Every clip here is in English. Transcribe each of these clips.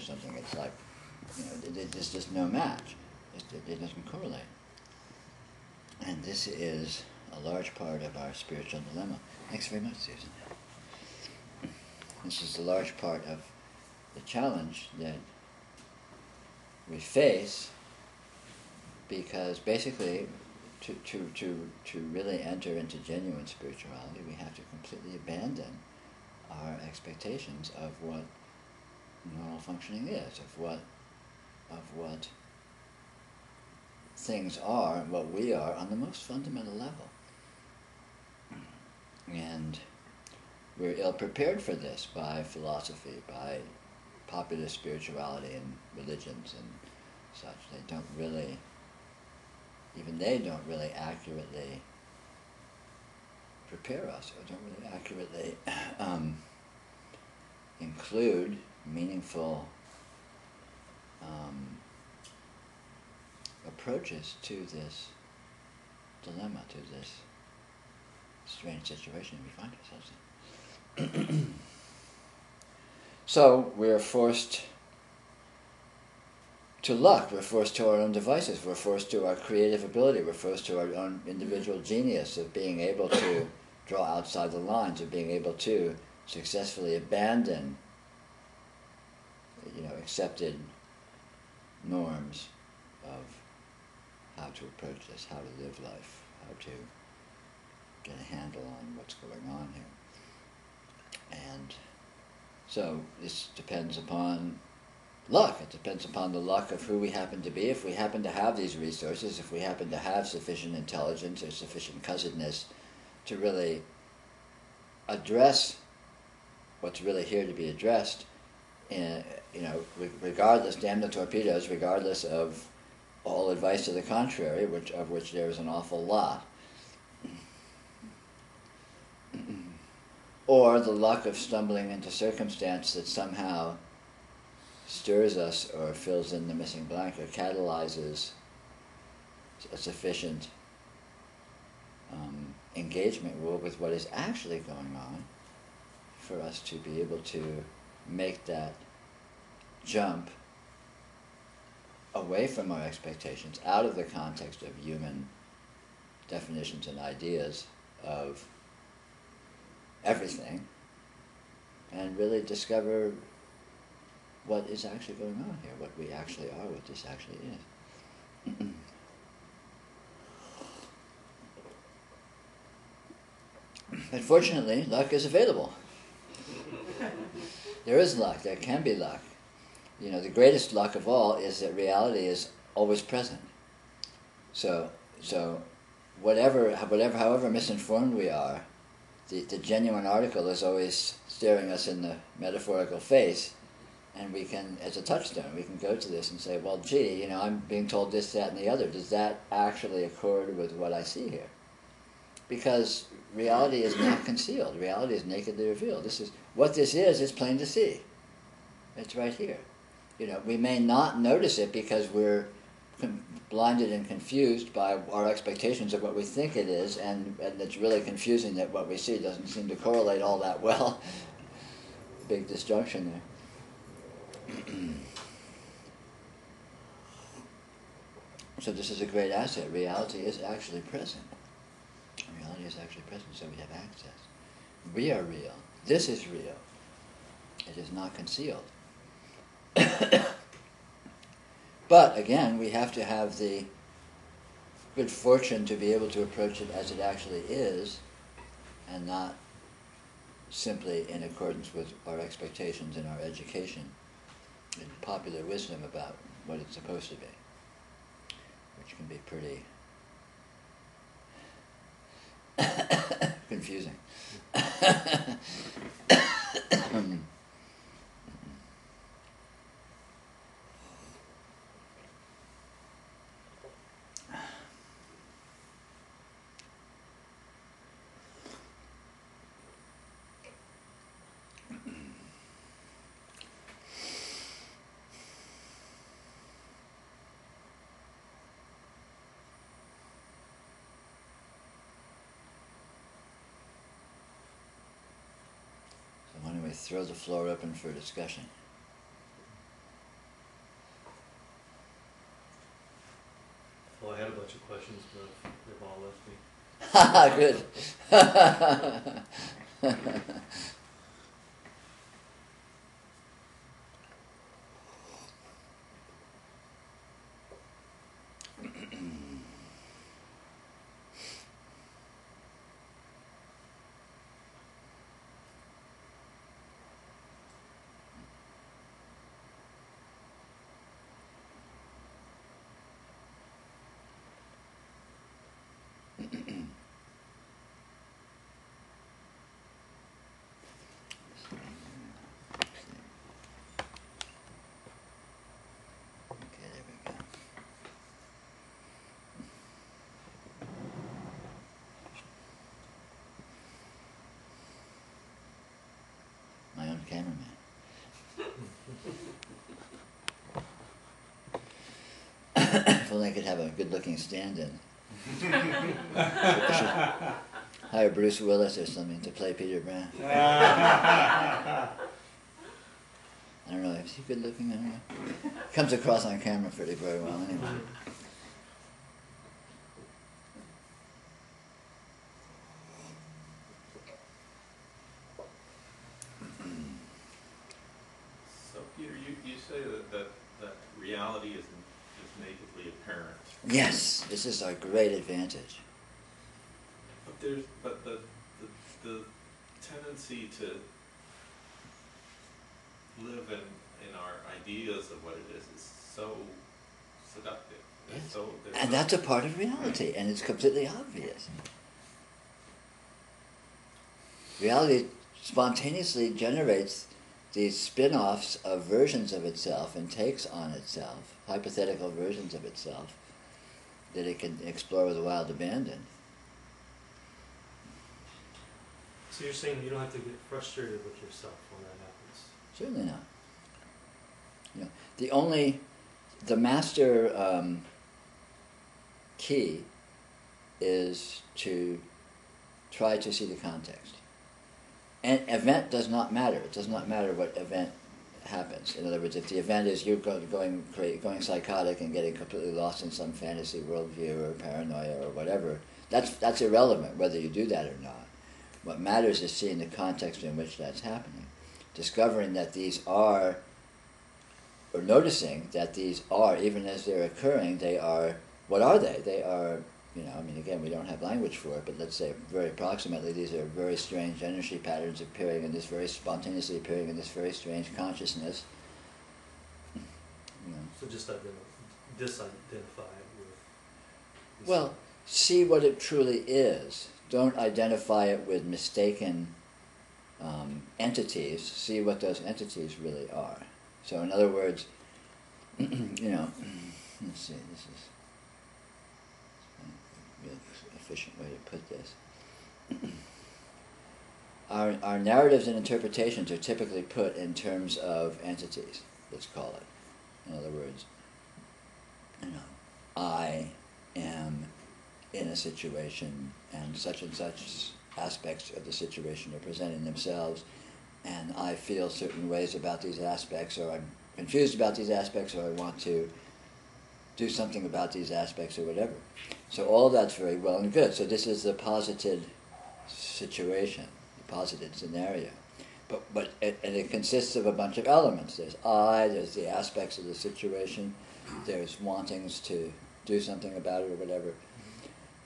something. It's like, there's just no match. It doesn't correlate. And this is a large part of our spiritual dilemma. Thanks very much, Susan. This is a large part of the challenge that we face, because basically to really enter into genuine spirituality, we have to completely abandon our expectations of what normal functioning is, of what things are and what we are on the most fundamental level. And we're ill-prepared for this by philosophy, by popular spirituality and religions and such. Even they don't really accurately prepare us, or don't really accurately include meaningful approaches to this dilemma, to this strange situation we find ourselves in. So we're forced to luck, we're forced to our own devices, we're forced to our creative ability, we're forced to our own individual genius of being able to draw outside the lines, of being able to successfully abandon, accepted norms of how to approach this, how to live life, how to get a handle on what's going on here. And so this depends upon luck. It depends upon the luck of who we happen to be. If we happen to have these resources, if we happen to have sufficient intelligence or sufficient cussedness to really address what's really here to be addressed, regardless, damn the torpedoes, regardless of all advice to the contrary, of which there is an awful lot, or the luck of stumbling into circumstance that somehow stirs us or fills in the missing blank or catalyzes a sufficient engagement with what is actually going on for us to be able to make that jump away from our expectations, out of the context of human definitions and ideas of everything, and really discover what is actually going on here, what we actually are, what this actually is. But fortunately, luck is available. There is luck, there can be luck. The greatest luck of all is that reality is always present. So however misinformed we are, the genuine article is always staring us in the metaphorical face, and we can, as a touchstone, we can go to this and say, well, gee, I'm being told this, that, and the other. Does that actually accord with what I see here? Because reality is not concealed. Reality is nakedly revealed. What this is plain to see. It's right here. We may not notice it because we're blinded and confused by our expectations of what we think it is, and it's really confusing that what we see doesn't seem to correlate all that well. Big disjunction there. So this is a great asset. Reality is actually present. Reality is actually present, so we have access. We are real. This is real. It is not concealed. But again, we have to have the good fortune to be able to approach it as it actually is, and not simply in accordance with our expectations and our education and popular wisdom about what it's supposed to be, which can be pretty confusing. Why don't we throw the floor open for discussion? Well, I had a bunch of questions, but they've all left me. Good. My own cameraman. If only I could have a good-looking stand-in. I should hire Bruce Willis or something to play Peter Brown. I don't know, is he good-looking? I don't know. Comes across on camera pretty very well anyway. So, Peter, you say that reality is natively apparent. Yes, this is our great advantage. But the tendency to live in our ideas of what it is so seductive. Yes. And that's a part of reality, and it's completely obvious. Reality spontaneously generates these spin-offs of versions of itself and takes on itself, hypothetical versions of itself, that it can explore with wild abandon. So you're saying you don't have to get frustrated with yourself when that happens? Certainly not. You know, the master key is to try to see the context. An event does not matter. It does not matter what event happens. In other words, if the event is you going psychotic and getting completely lost in some fantasy worldview or paranoia or whatever, that's irrelevant whether you do that or not. What matters is seeing the context in which that's happening, discovering that these are, or noticing that these are, even as they're occurring, they are, what are they? They are, again, we don't have language for it, but let's say very approximately, these are very strange energy patterns appearing in this very spontaneously appearing in this very strange consciousness. So just disidentify it with... Well, see what it truly is. Don't identify it with mistaken entities. See what those entities really are. So in other words, let's see, this is a real efficient way to put this. Our narratives and interpretations are typically put in terms of entities, let's call it. In other words, I am in a situation and such aspects of the situation are presenting themselves, and I feel certain ways about these aspects, or I'm confused about these aspects, or I want to do something about these aspects or whatever. So all that's very well and good. So this is the posited situation, the posited scenario. But it consists of a bunch of elements. There's there's the aspects of the situation, there's wantings to do something about it or whatever.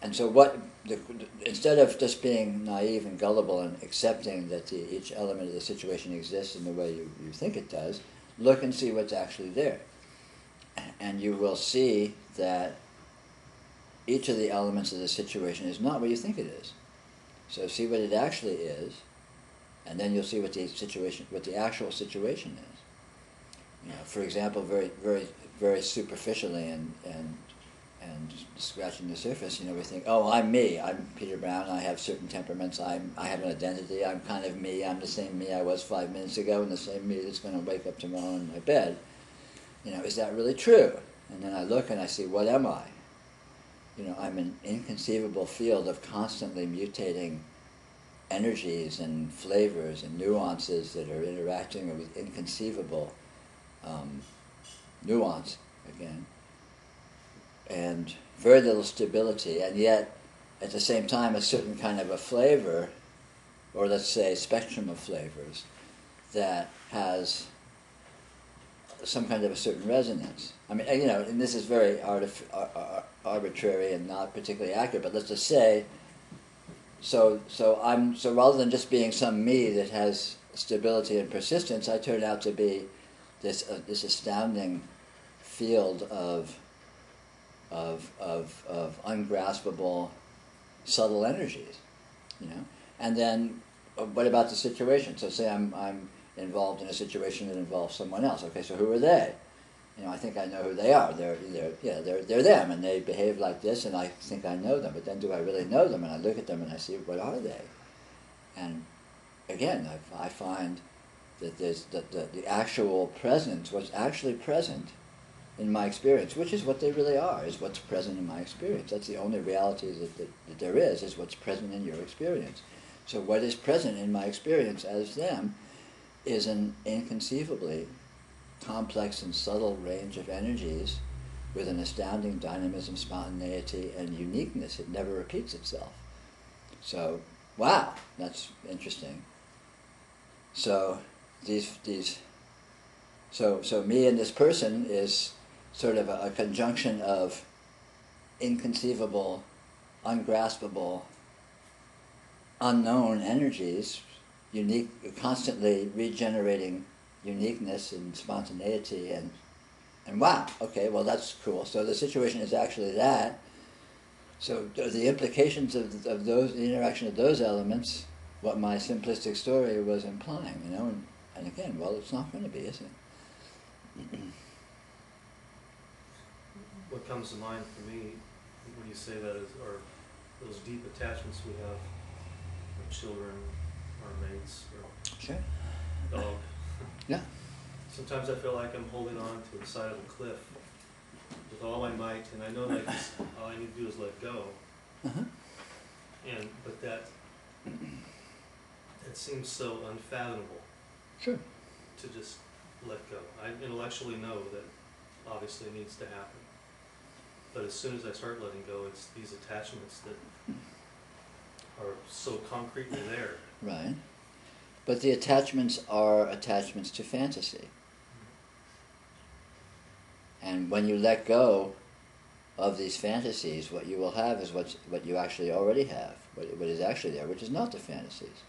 And so instead of just being naive and gullible and accepting that each element of the situation exists in the way you think it does, look and see what's actually there. And you will see that each of the elements of the situation is not what you think it is. So see what it actually is, and then you'll see what the actual situation is. For example, very, very, very superficially and scratching the surface, we think, oh, I'm me, I'm Peter Brown, I have certain temperaments, I have an identity, I'm kind of me, I'm the same me I was 5 minutes ago, and the same me that's going to wake up tomorrow in my bed. Is that really true? And then I look and I see, what am I? I'm an inconceivable field of constantly mutating energies and flavors and nuances that are interacting with inconceivable nuance, again. and very little stability, and yet at the same time a certain kind of a flavor, or let's say spectrum of flavors, that has some kind of a certain resonance. I mean, and this is very arbitrary and not particularly accurate, but let's just say, so rather than just being some me that has stability and persistence, I turn out to be this astounding field of ungraspable, subtle energies, And then, what about the situation? So, say I'm involved in a situation that involves someone else. Okay, so who are they? I think I know who they are. They're them, and they behave like this, and I think I know them. But then, do I really know them? And I look at them and I see, what are they? And again, I find that there's the actual presence, what's actually present in my experience, which is what they really are, is what's present in my experience. That's the only reality that there is what's present in your experience. So what is present in my experience as them is an inconceivably complex and subtle range of energies with an astounding dynamism, spontaneity, and uniqueness. It never repeats itself. So, wow, that's interesting. So so me and this person is sort of a conjunction of inconceivable, ungraspable, unknown energies, unique, constantly regenerating uniqueness and spontaneity, and wow, okay, well that's cool. So the situation is actually that. So the implications of those, the interaction of those elements, what my simplistic story was implying, and again, well, it's not going to be, is it? What comes to mind for me when you say that are those deep attachments we have, our children, our mates, our Sure. dog. Yeah. Sometimes I feel like I'm holding on to the side of a cliff with all my might, and I know that all I need to do is let go. Uh-huh. But that seems so unfathomable. Sure. To just let go. I intellectually know that obviously it needs to happen. But as soon as I start letting go, it's these attachments that are so concretely there. Right. But the attachments are attachments to fantasy. And when you let go of these fantasies, what you will have is what you actually already have, what is actually there, which is not the fantasies.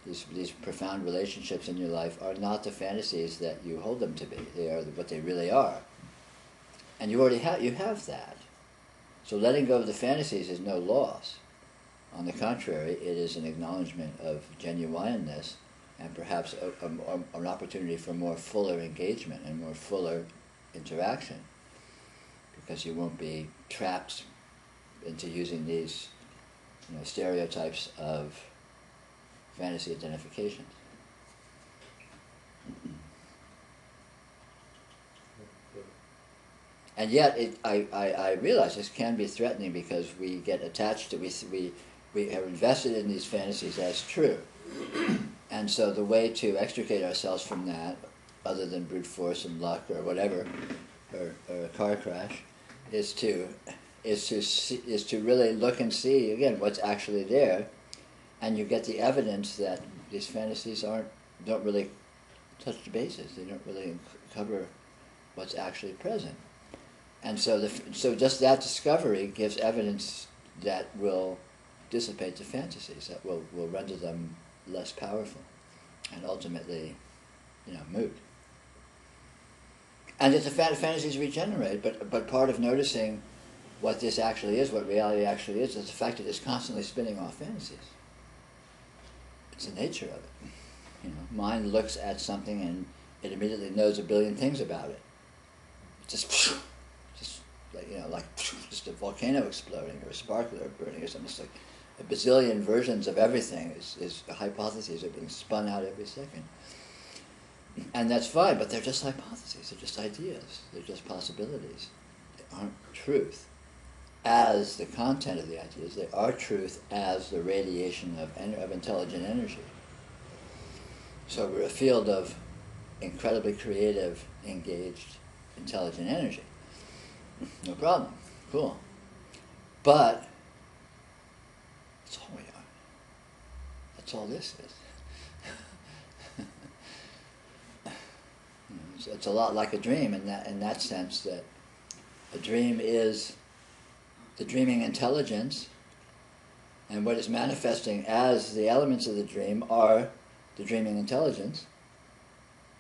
These profound relationships in your life are not the fantasies that you hold them to be. They are what they really are. And you already have that. So letting go of the fantasies is no loss. On the contrary, it is an acknowledgement of genuineness and perhaps an opportunity for more fuller engagement and more fuller interaction, because you won't be trapped into using these stereotypes of fantasy identifications. And yet, I realize this can be threatening because we get attached to, we are invested in these fantasies as true. And so the way to extricate ourselves from that, other than brute force and luck or whatever, or a car crash, is to really look and see, again, what's actually there, and you get the evidence that these fantasies don't really touch the bases. They don't really cover what's actually present. And so just that discovery gives evidence that will dissipate the fantasies, that will render them less powerful, and ultimately, moot. And that the fantasies regenerate, but part of noticing what this actually is, what reality actually is the fact that it's constantly spinning off fantasies. It's the nature of it. Mind looks at something and it immediately knows a billion things about it. Just like just a volcano exploding or a sparkler burning or something. It's like a bazillion versions of everything is hypotheses are being spun out every second. And that's fine, but they're just hypotheses, they're just ideas, they're just possibilities. They aren't truth as the content of the ideas, they are truth as the radiation of intelligent energy. So we're a field of incredibly creative, engaged, intelligent energy. No problem. Cool. But that's all we are. That's all this is. It's a lot like a dream in that sense, that a dream is the dreaming intelligence, and what is manifesting as the elements of the dream are the dreaming intelligence.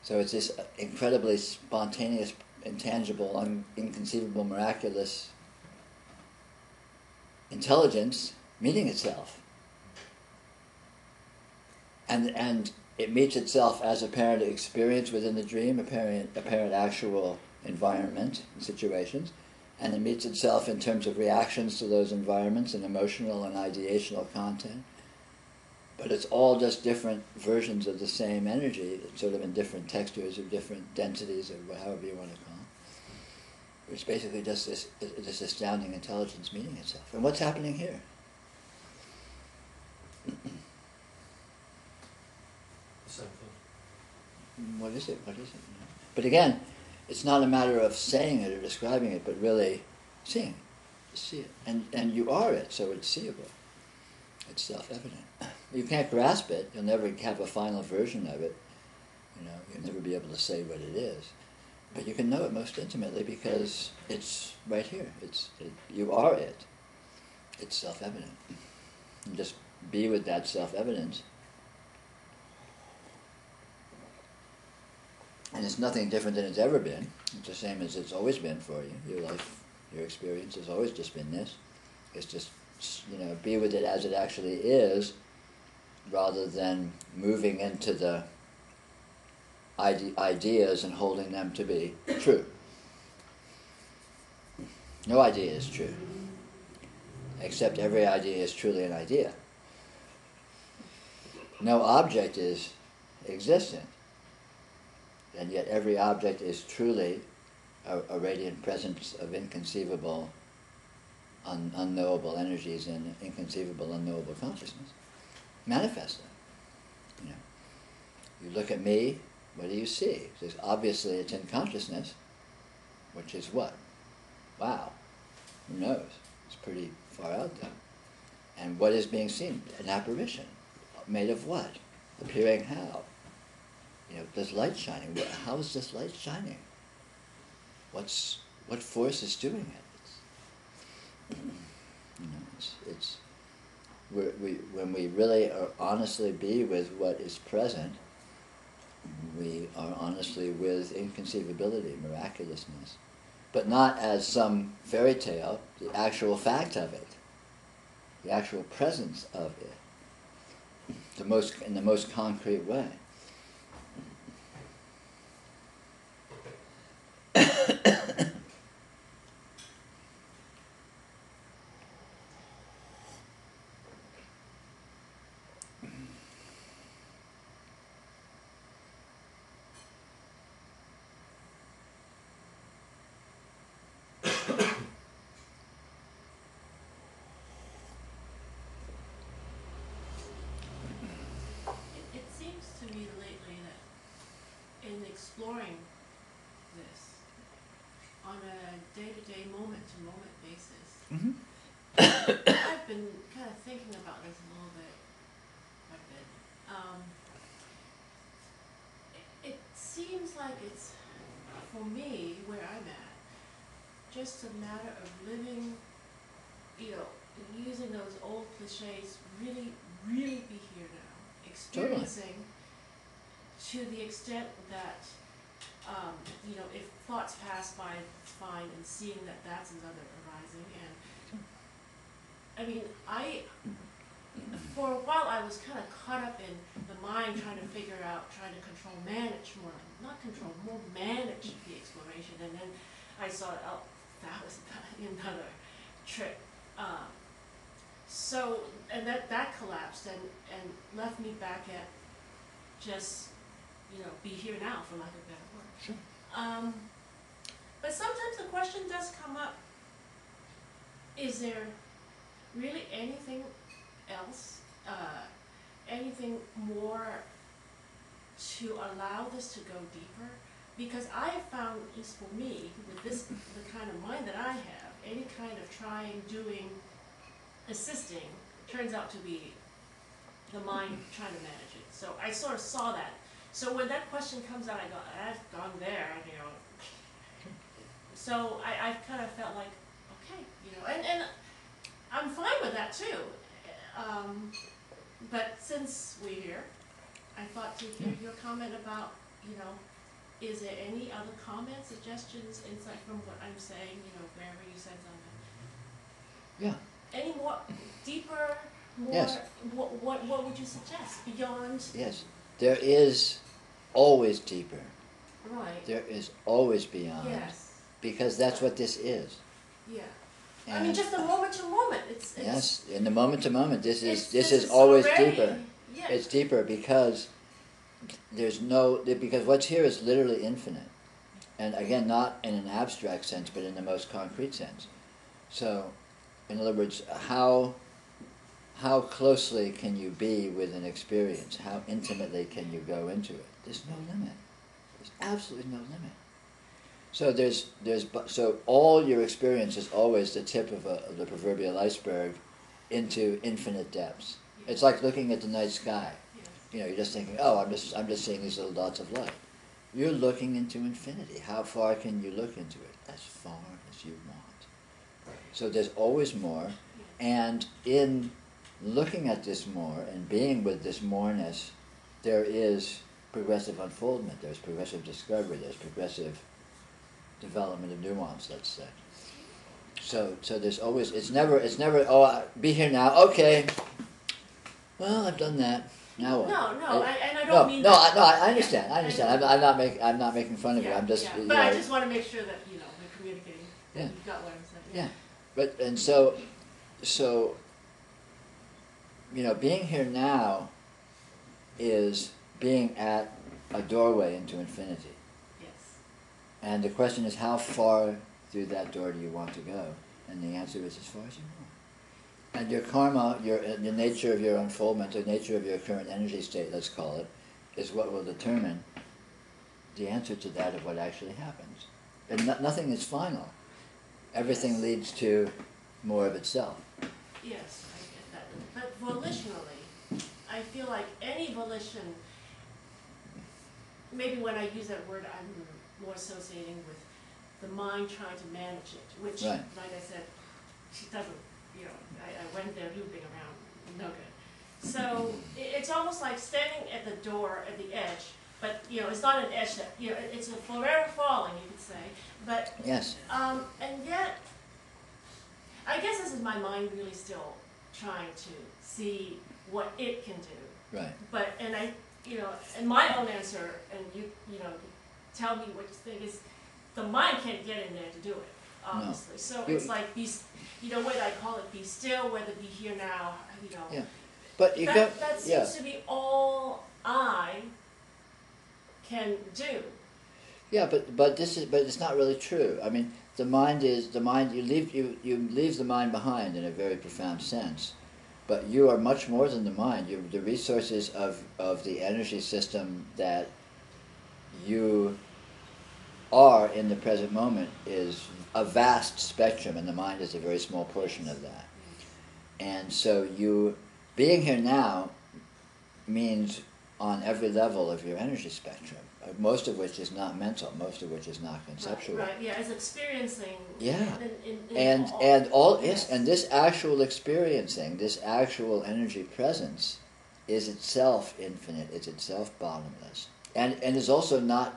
So it's this incredibly spontaneous, intangible, inconceivable, miraculous intelligence meeting itself. And it meets itself as apparent experience within the dream, apparent actual environment and situations, and it meets itself in terms of reactions to those environments and emotional and ideational content. But it's all just different versions of the same energy, sort of in different textures or different densities or however you want to call it. It's basically just this astounding intelligence meeting itself. And what's happening here? Same thing. What is it? What is it? But again, it's not a matter of saying it or describing it, but really seeing it. Just see it. And you are it, so it's seeable. It's self-evident. You can't grasp it. You'll never have a final version of it. You'll never be able to say what it is. But you can know it most intimately because it's right here. You are it. It's self-evident. And just be with that self-evidence. And it's nothing different than it's ever been. It's the same as it's always been for you. Your life, your experience has always just been this. It's just, be with it as it actually is, rather than moving into the ideas and holding them to be true. No idea is true, except every idea is truly an idea. No object is existent, and yet every object is truly a radiant presence of inconceivable, unknowable energies and inconceivable, unknowable consciousness manifesting. You look at me, what do you see? Because obviously it's in consciousness, which is what? Wow, who knows? It's pretty far out there. And what is being seen? An apparition. Made of what? Appearing how? There's light shining. How is this light shining? What force is doing it? When we really are honestly be with what is present, we are honestly with inconceivability, miraculousness, but not as some fairy tale, the actual fact of it, the actual presence of it, in the most concrete way. Exploring this on a day-to-day, moment-to-moment basis. Mm-hmm. I've been kind of thinking about this a little bit, quite a bit. It seems like it's, for me, where I'm at, just a matter of living, using those old cliches, really, really be here now, experiencing to the extent that if thoughts pass by, it's fine, and seeing that that's another arising. And for a while I was kind of caught up in the mind trying to figure out, trying to more manage the exploration. And then I saw, that was another trick. And that collapsed and left me back at just, be here now, for lack of a better word. Sure. But sometimes the question does come up, is there really anything else, anything more to allow this to go deeper? Because I have found, at least for me, with the kind of mind that I have, any kind of trying, doing, assisting, turns out to be the mind trying to manage it. So I sort of saw that. So when that question comes out, I go, I've gone there, you know. So I kind of felt like, okay, you know, and I'm fine with that too. But since we're here, I thought to hear your comment about, you know, is there any other comments, suggestions, insight from what I'm saying, you know, wherever you said something? Yeah. Any more, deeper, more, Yes. what would you suggest beyond? Yes. There is always deeper. Right. There is always beyond. Yes. Because that's what this is. Yeah. And I mean, just the moment to moment. It's yes, in the moment to moment, this this is always already, deeper. Yeah. It's deeper because because what's here is literally infinite, and again, not in an abstract sense, but in the most concrete sense. So, in other words, how closely can you be with an experience? How intimately can you go into it? There's no limit. There's absolutely no limit. So so all your experience is always the tip of the proverbial iceberg into infinite depths. Yeah. It's like looking at the night sky. Yeah. You know, you're just thinking, oh, I'm just seeing these little dots of light. You're looking into infinity. How far can you look into it? As far as you want. So there's always more, and in looking at this more and being with this moreness, there is progressive unfoldment. There's progressive discovery. There's progressive development of nuance, let's say. So there's always, it's never, be here now, okay, well, I've done that, now what? No, and I don't mean that. No, I understand, I'm not making fun of you, I'm just, yeah. you But know, I just want to make sure that, you know, we're communicating, that Yeah. you've got what I'm saying. yeah, but, and so, you know, being here now is being at a doorway into infinity. Yes. And the question is, how far through that door do you want to go? And the answer is, as far as you want. And your karma, the nature of your unfoldment, the nature of your current energy state, let's call it, is what will determine the answer to that of what actually happens. And nothing is final. Everything Yes. leads to more of itself. Yes, I get that. But volitionally, I feel like any volition, maybe when I use that word, I'm more associating with the mind trying to manage it, which, Right. like I said, she doesn't, you know, I went there looping around, no good. So it's almost like standing at the door at the edge, but, you know, it's not an edge that, you know, it's a forever falling, you could say, but, Yes. and yet, I guess this is my mind really still trying to see what it can do. Right. But, and I, you know, and my own answer, and you know, tell me what you think, is the mind can't get in there to do it, obviously. So it's like, you know, what I call it, be still, whether be here now, you know. Yeah. But you that seems to be all I can do. Yeah, but it's not really true. I mean, you leave the mind behind in a very profound sense, but you are much more than the mind. The resources of the energy system that you are in the present moment is a vast spectrum, and the mind is a very small portion of that. And so you being here now means on every level of your energy spectrum, most of which is not mental, most of which is not conceptual. Right, yeah, as experiencing. Yeah. In Yes, and this actual experiencing, this actual energy presence is itself infinite, it's itself bottomless. And is also not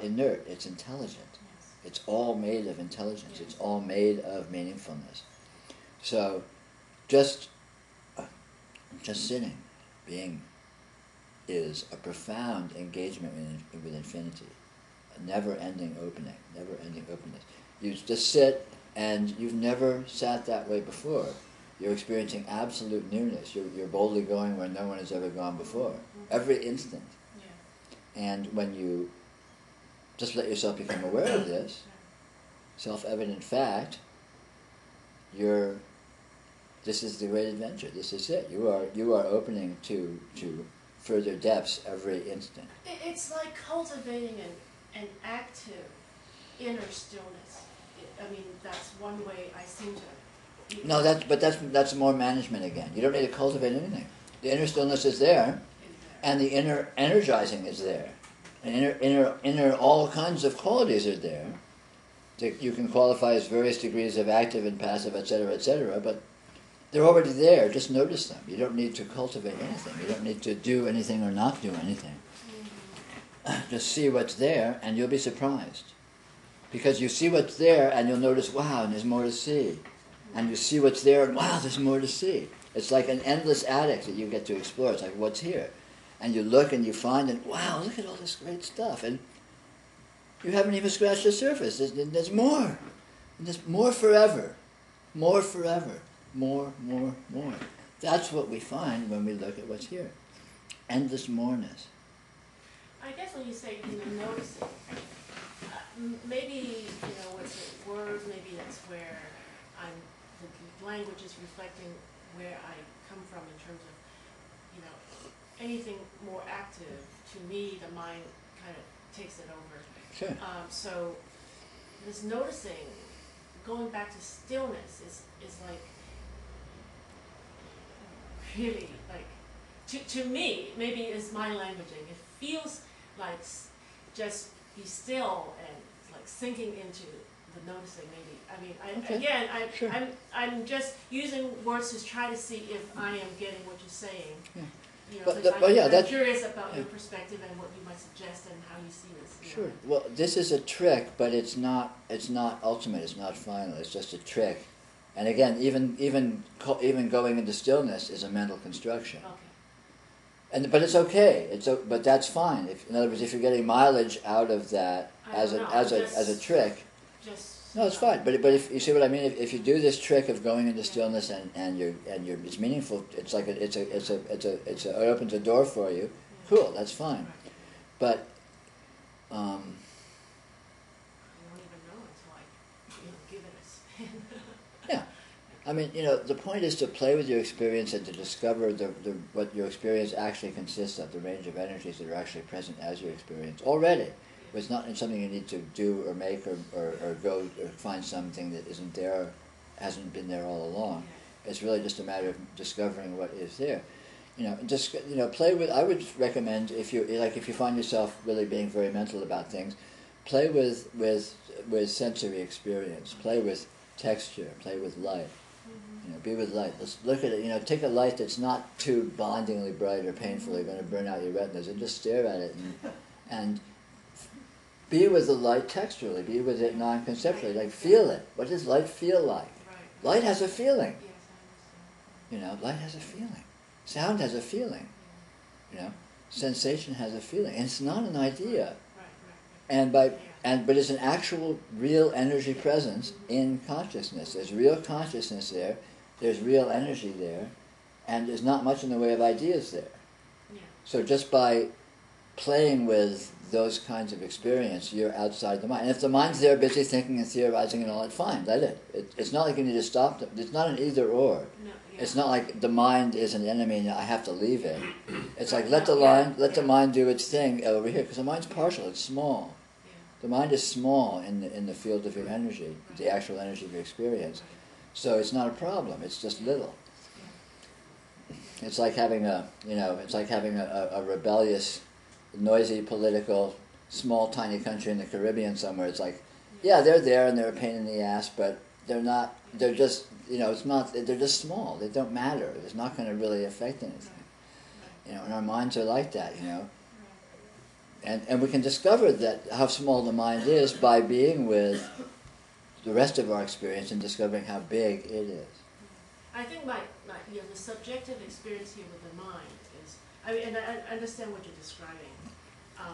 inert, it's intelligent. Yes. It's all made of intelligence, Yes. it's all made of meaningfulness. So just sitting, being, is a profound engagement with infinity, a never-ending opening, never-ending openness. You just sit, and you've never sat that way before. You're experiencing absolute newness. You're boldly going where no one has ever gone before, every instant. Yeah. And when you just let yourself become aware of this, self-evident fact, this is the great adventure. This is it. You are opening to further depths every instant. It's like cultivating an active inner stillness. I mean, that's one way I seem to. No, that's more management again. You don't need to cultivate anything. The inner stillness is there, and the inner energizing is there. And inner all kinds of qualities are there that you can qualify as various degrees of active and passive, etc., but they're already there. Just notice them. You don't need to cultivate anything. You don't need to do anything or not do anything. Just see what's there, and you'll be surprised. Because you see what's there, and you'll notice, wow, and there's more to see. And you see what's there, and wow, there's more to see. It's like an endless attic that you get to explore. It's like, what's here? And you look and you find, and wow, look at all this great stuff. And you haven't even scratched the surface. There's more. And there's more forever. More forever. More. That's what we find when we look at what's here. Endless moreness. I guess when you say, noticing, maybe, what's the word, maybe that's where the language is reflecting where I come from in terms of, anything more active, to me, the mind kind of takes it over. Sure. So this noticing, going back to stillness is like, really, like, to me, maybe is my languaging. It feels like just be still and like sinking into the noticing, maybe. I mean, Sure. I'm just using words to try to see if I am getting what you're saying. Yeah. I'm curious about your perspective and what you might suggest and how you see this. Sure. Well, this is a trick, but it's not ultimate. It's not final. It's just a trick. And again, even going into stillness is a mental construction. Okay. But it's okay. But that's fine. In other words, if you're getting mileage out of that as a trick, no, it's fine. But if you see what I mean, if you do this trick of going into stillness and it's meaningful, it's like it opens a door for you. Cool, that's fine. But I don't even know until I give it a spin. yeah, I mean, the point is to play with your experience and to discover what your experience actually consists of, the range of energies that are actually present as your experience already. It's not something you need to do or make or go or find something that isn't there, hasn't been there all along. It's really just a matter of discovering what is there. Play with. I would recommend if you find yourself really being very mental about things, play with sensory experience. Play with texture. Play with light. Be with light. Let's look at it. Take a light that's not too blindingly bright or painfully going to burn out your retinas, and just stare at it and be with the light texturally. Be with it non-conceptually. Like feel it. What does light feel like? Right. Light has a feeling. Yes, I understand. Light has a feeling. Sound has a feeling. Sensation has a feeling. And it's not an idea. Right. But it's an actual real energy presence in consciousness. There's real consciousness there. There's real energy there. And there's not much in the way of ideas there. Yeah. So just by playing with those kinds of experience, you're outside the mind. And if the mind's there busy thinking and theorizing and all that, fine, let it. It's not like you need to stop them. It's not an either or. No, yeah. It's not like the mind is an enemy and I have to leave it. It's like let the mind do its thing over here, because the mind's partial, it's small. Yeah. The mind is small in the field of your energy, the actual energy of your experience. So it's not a problem, it's just little. It's like having a rebellious, noisy, political, small, tiny country in the Caribbean somewhere. It's like, yeah, they're there and they're a pain in the ass, but they're not. They're just, it's not. They're just small. They don't matter. It's not going to really affect anything. And our minds are like that. And we can discover that how small the mind is by being with the rest of our experience and discovering how big it is. I think the subjective experience here with the mind is, and I understand what you're describing,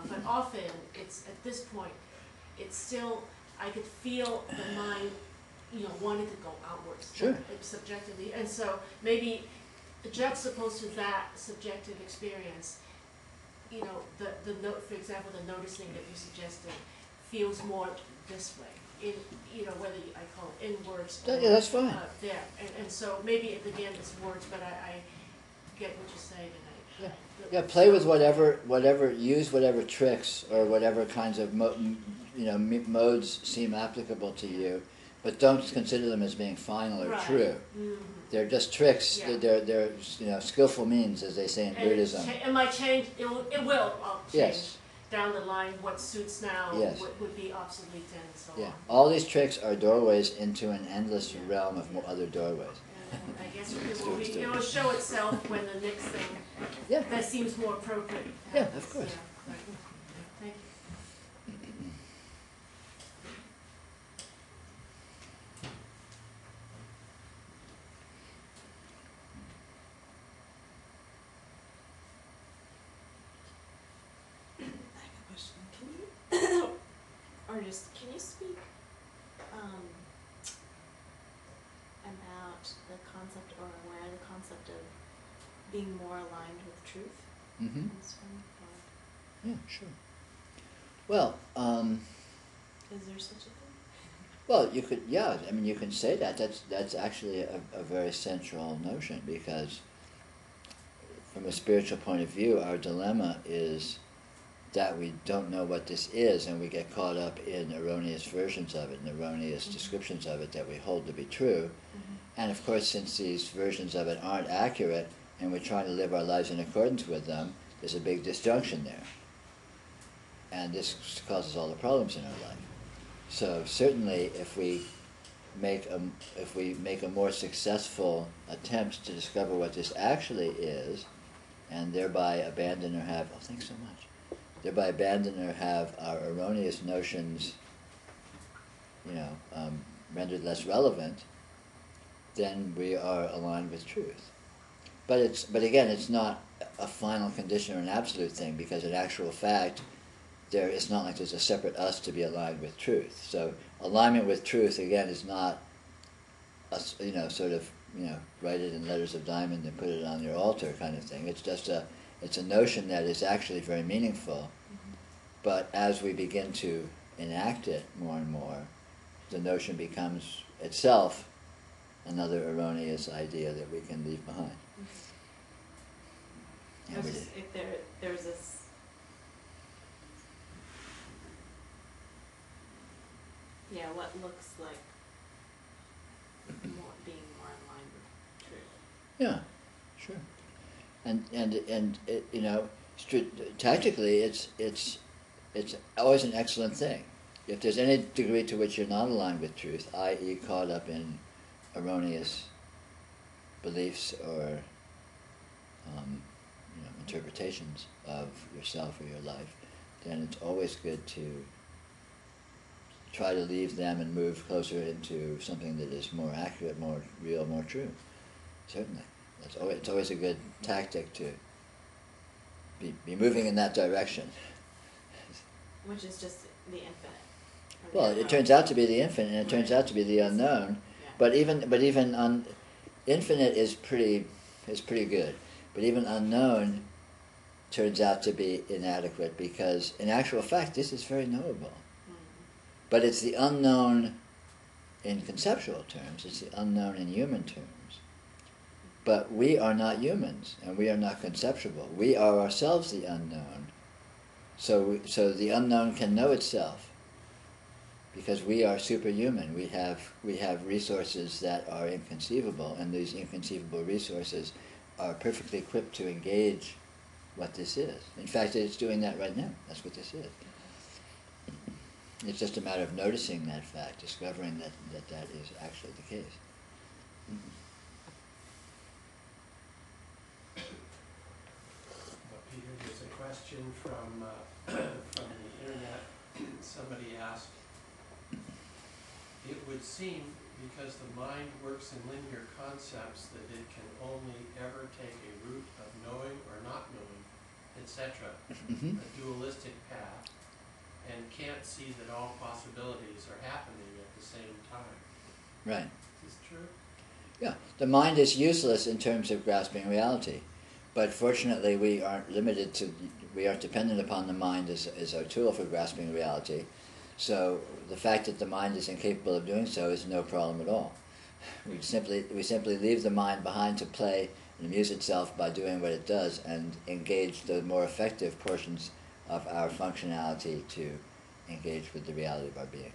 but often it's at this point, it's still, I could feel the mind, wanting to go outwards. Sure. Subjectively, and so maybe juxtaposed to that subjective experience, the note, for example, the noticing that you suggested feels more this way. Whether I call it inwards or that's fine. there, and so maybe again it's words, but I get what you're saying, and play with whatever, use whatever tricks or whatever kinds of modes seem applicable to you, but don't consider them as being final or Right. true. Mm-hmm. They're just tricks. Yeah. They're skillful means, as they say in Buddhism. It might change. It will change Yes. down the line. What suits now Yes. would be obsolete and so Yeah. on. All these tricks are doorways into an endless realm of other doorways. And I guess it will show itself when the next thing Yeah. that seems more appropriate. Yeah, happens. of course. Yeah. Right. Thank you. I have a question. Can you, or just, can you speak about the concept or where the concept of being more aligned with truth Mm-hmm. comes from? Yeah, sure. Well, Is there such a thing? well, you could, yeah. I mean, you can say that. That's actually a very central notion, because from a spiritual point of view, our dilemma is that we don't know what this is, and we get caught up in erroneous versions of it and erroneous descriptions of it that we hold to be true. And of course, since these versions of it aren't accurate, and we're trying to live our lives in accordance with them, there's a big disjunction there. And this causes all the problems in our life. So certainly, if we make a more successful attempt to discover what this actually is, and thereby abandon or have thereby abandon or have our erroneous notions, rendered less relevant, then we are aligned with truth. But again, it's not a final condition or an absolute thing, because in actual fact, it's not like there's a separate us to be aligned with truth. So alignment with truth, again, is not write it in letters of diamond and put it on your altar kind of thing. It's just it's a notion that is actually very meaningful. But as we begin to enact it more and more, the notion becomes itself another erroneous idea that we can leave behind. I was just, if there's this, what looks like being more in line with truth. Yeah, sure. And tactically, it's always an excellent thing. If there's any degree to which you're not aligned with truth, i.e., caught up in erroneous beliefs or interpretations of yourself or your life, then it's always good to try to leave them and move closer into something that is more accurate, more real, more true. Certainly. It's always a good tactic to be moving in that direction. Which is just the infinite. Well, it turns out to be the infinite, and it turns out to be the unknown. Yeah. But even infinite is pretty good. But even unknown turns out to be inadequate, because in actual fact, this is very knowable. But it's the unknown in conceptual terms. It's the unknown in human terms. But we are not humans, and we are not conceptual. We are ourselves the unknown. So the unknown can know itself, because we are superhuman. We have resources that are inconceivable, and these inconceivable resources are perfectly equipped to engage what this is. In fact, it's doing that right now. That's what this is. It's just a matter of noticing that fact, discovering that is actually the case. Peter, there's a question from the internet. Somebody asked, it would seem, because the mind works in linear concepts, that it can only ever take a route of knowing or not knowing, etc., a dualistic path, and can't see that all possibilities are happening at the same time. Right. Is this true? Yeah. The mind is useless in terms of grasping reality. But fortunately, we aren't dependent upon the mind as our tool for grasping reality. So the fact that the mind is incapable of doing so is no problem at all. We simply leave the mind behind to play and amuse itself by doing what it does, and engage the more effective portions of our functionality to engaged with the reality of our being.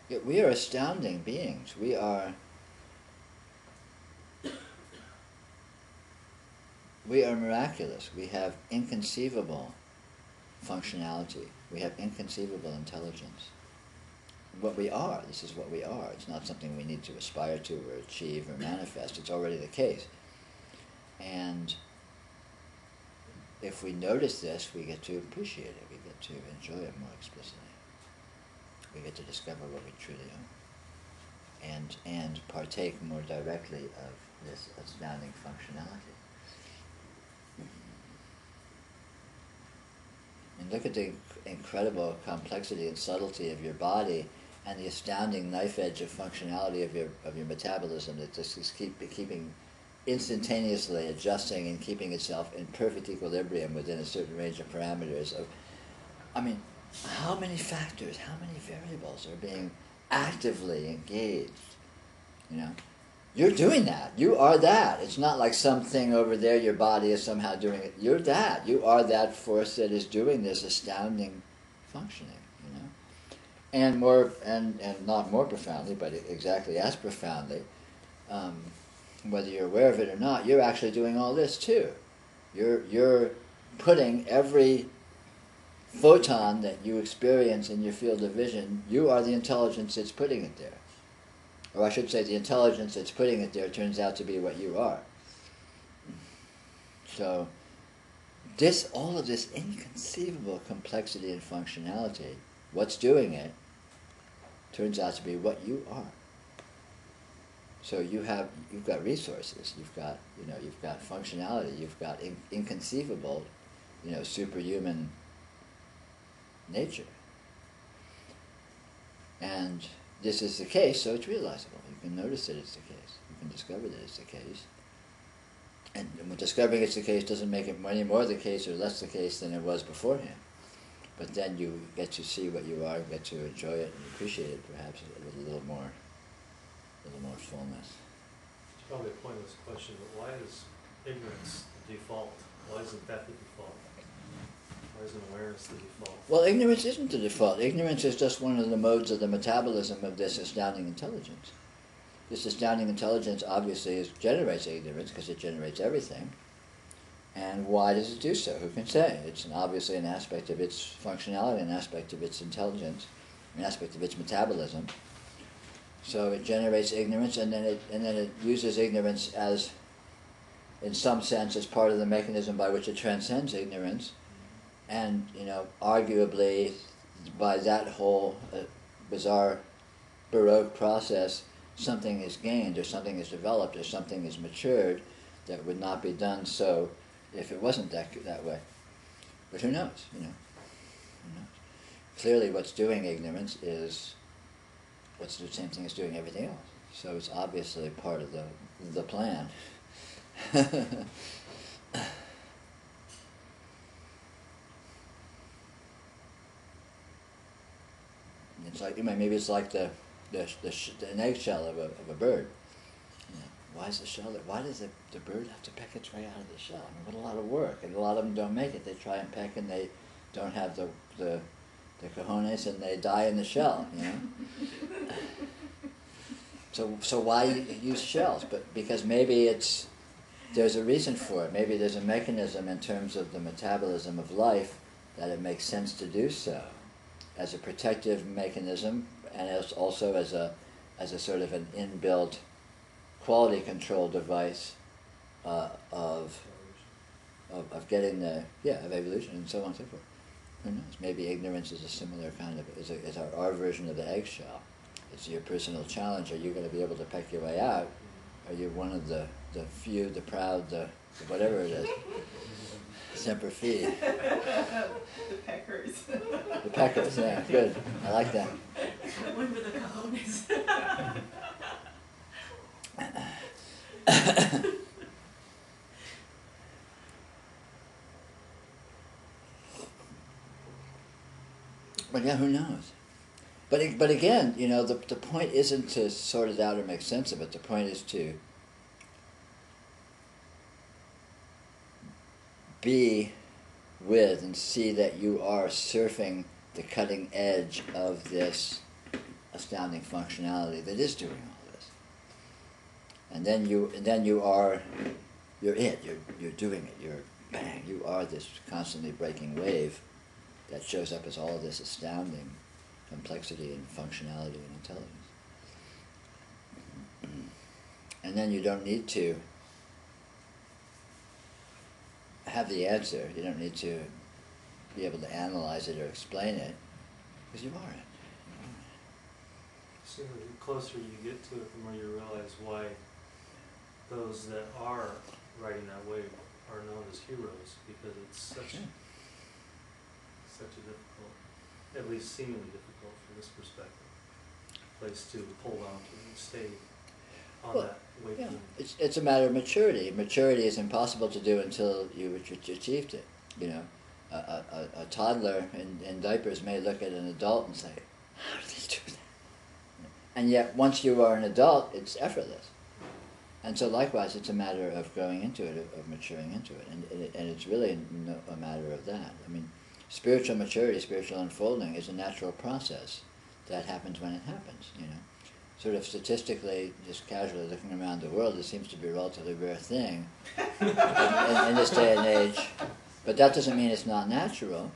Yet we are astounding beings. We are miraculous. We have inconceivable functionality. We have inconceivable intelligence. What we are, this is what we are. It's not something we need to aspire to or achieve or manifest. It's already the case. And if we notice this, we get to appreciate it. We get to enjoy it more explicitly. We get to discover what we truly are. And partake more directly of this astounding functionality. And look at the incredible complexity and subtlety of your body and the astounding knife edge of functionality of your metabolism that just is keeping instantaneously adjusting and keeping itself in perfect equilibrium within a certain range of parameters. How many factors, how many variables are being actively engaged? You're doing that. You are that. It's not like something over there, your body is somehow doing it. You're that. You are that force that is doing this astounding functioning, And not more profoundly, but exactly as profoundly, whether you're aware of it or not, you're actually doing all this too. You're putting every photon that you experience in your field of vision, you are the intelligence that's putting it there. Or I should say the intelligence that's putting it there turns out to be what you are. So all of this inconceivable complexity and functionality, what's doing it, turns out to be what you are. So you've got resources, you've got functionality, you've got inconceivable, superhuman nature. And this is the case, so it's realizable. You can notice that it's the case. You can discover that it's the case. And discovering it's the case doesn't make it any more the case or less the case than it was beforehand. But then you get to see what you are, get to enjoy it and appreciate it perhaps with a little more fullness. It's probably a pointless question, but why is ignorance the default? Why isn't that the default? Why isn't awareness the default? Well, ignorance isn't the default. Ignorance is just one of the modes of the metabolism of this astounding intelligence. This astounding intelligence obviously generates ignorance because it generates everything. And why does it do so? Who can say? It's obviously an aspect of its functionality, an aspect of its intelligence, an aspect of its metabolism. So it generates ignorance, and then it uses ignorance as, in some sense, as part of the mechanism by which it transcends ignorance. And arguably, by that whole bizarre Baroque process, something is gained, or something is developed, or something is matured that would not be done so if it wasn't that way. But who knows? Who knows? Clearly, what's doing ignorance is what's the same thing as doing everything else. So it's obviously part of the plan. It's like maybe it's like an eggshell of a bird. Why is the shell? Why does the bird have to peck its way out of the shell? What a lot of work, and a lot of them don't make it. They try and peck, and they don't have the cojones, and they die in the shell. So why use shells? But because maybe there's a reason for it. Maybe there's a mechanism in terms of the metabolism of life that it makes sense to do so, as a protective mechanism, and also as a sort of an inbuilt quality control device of getting of evolution and so on and so forth. Who knows? Maybe ignorance is a similar kind of is our version of the eggshell. It's your personal challenge. Are you going to be able to peck your way out? Are you one of the few, the proud, the whatever it is? Semper Fi. The peckers. The peckers, yeah, good. I like that. One with the cojones. But yeah, who knows? But again, you know, the point isn't to sort it out or make sense of it. The point is to be with and see that you are surfing the cutting edge of this astounding functionality that is doing all this. And then you're doing it. You're bang. You are this constantly breaking wave that shows up as all of this astounding complexity and functionality and intelligence. And then you don't need to have the answer. You don't need to be able to analyze it or explain it, because you are it. So the closer you get to it, the more you realize why those that are riding that wave are known as heroes, because it's such a difficult, at least seemingly difficult from this perspective, place to hold on to and stay on that wave. Yeah. It's a matter of maturity. Maturity is impossible to do until you achieved it. You know, a toddler in diapers may look at an adult and say, "How do they do that?" And yet, once you are an adult, it's effortless. And so, likewise, it's a matter of growing into it, of maturing into it, and it's really a matter of that. I mean, spiritual maturity, spiritual unfolding, is a natural process that happens when it happens. You know, sort of statistically, just casually looking around the world, it seems to be a relatively rare thing in this day and age. But that doesn't mean it's not natural.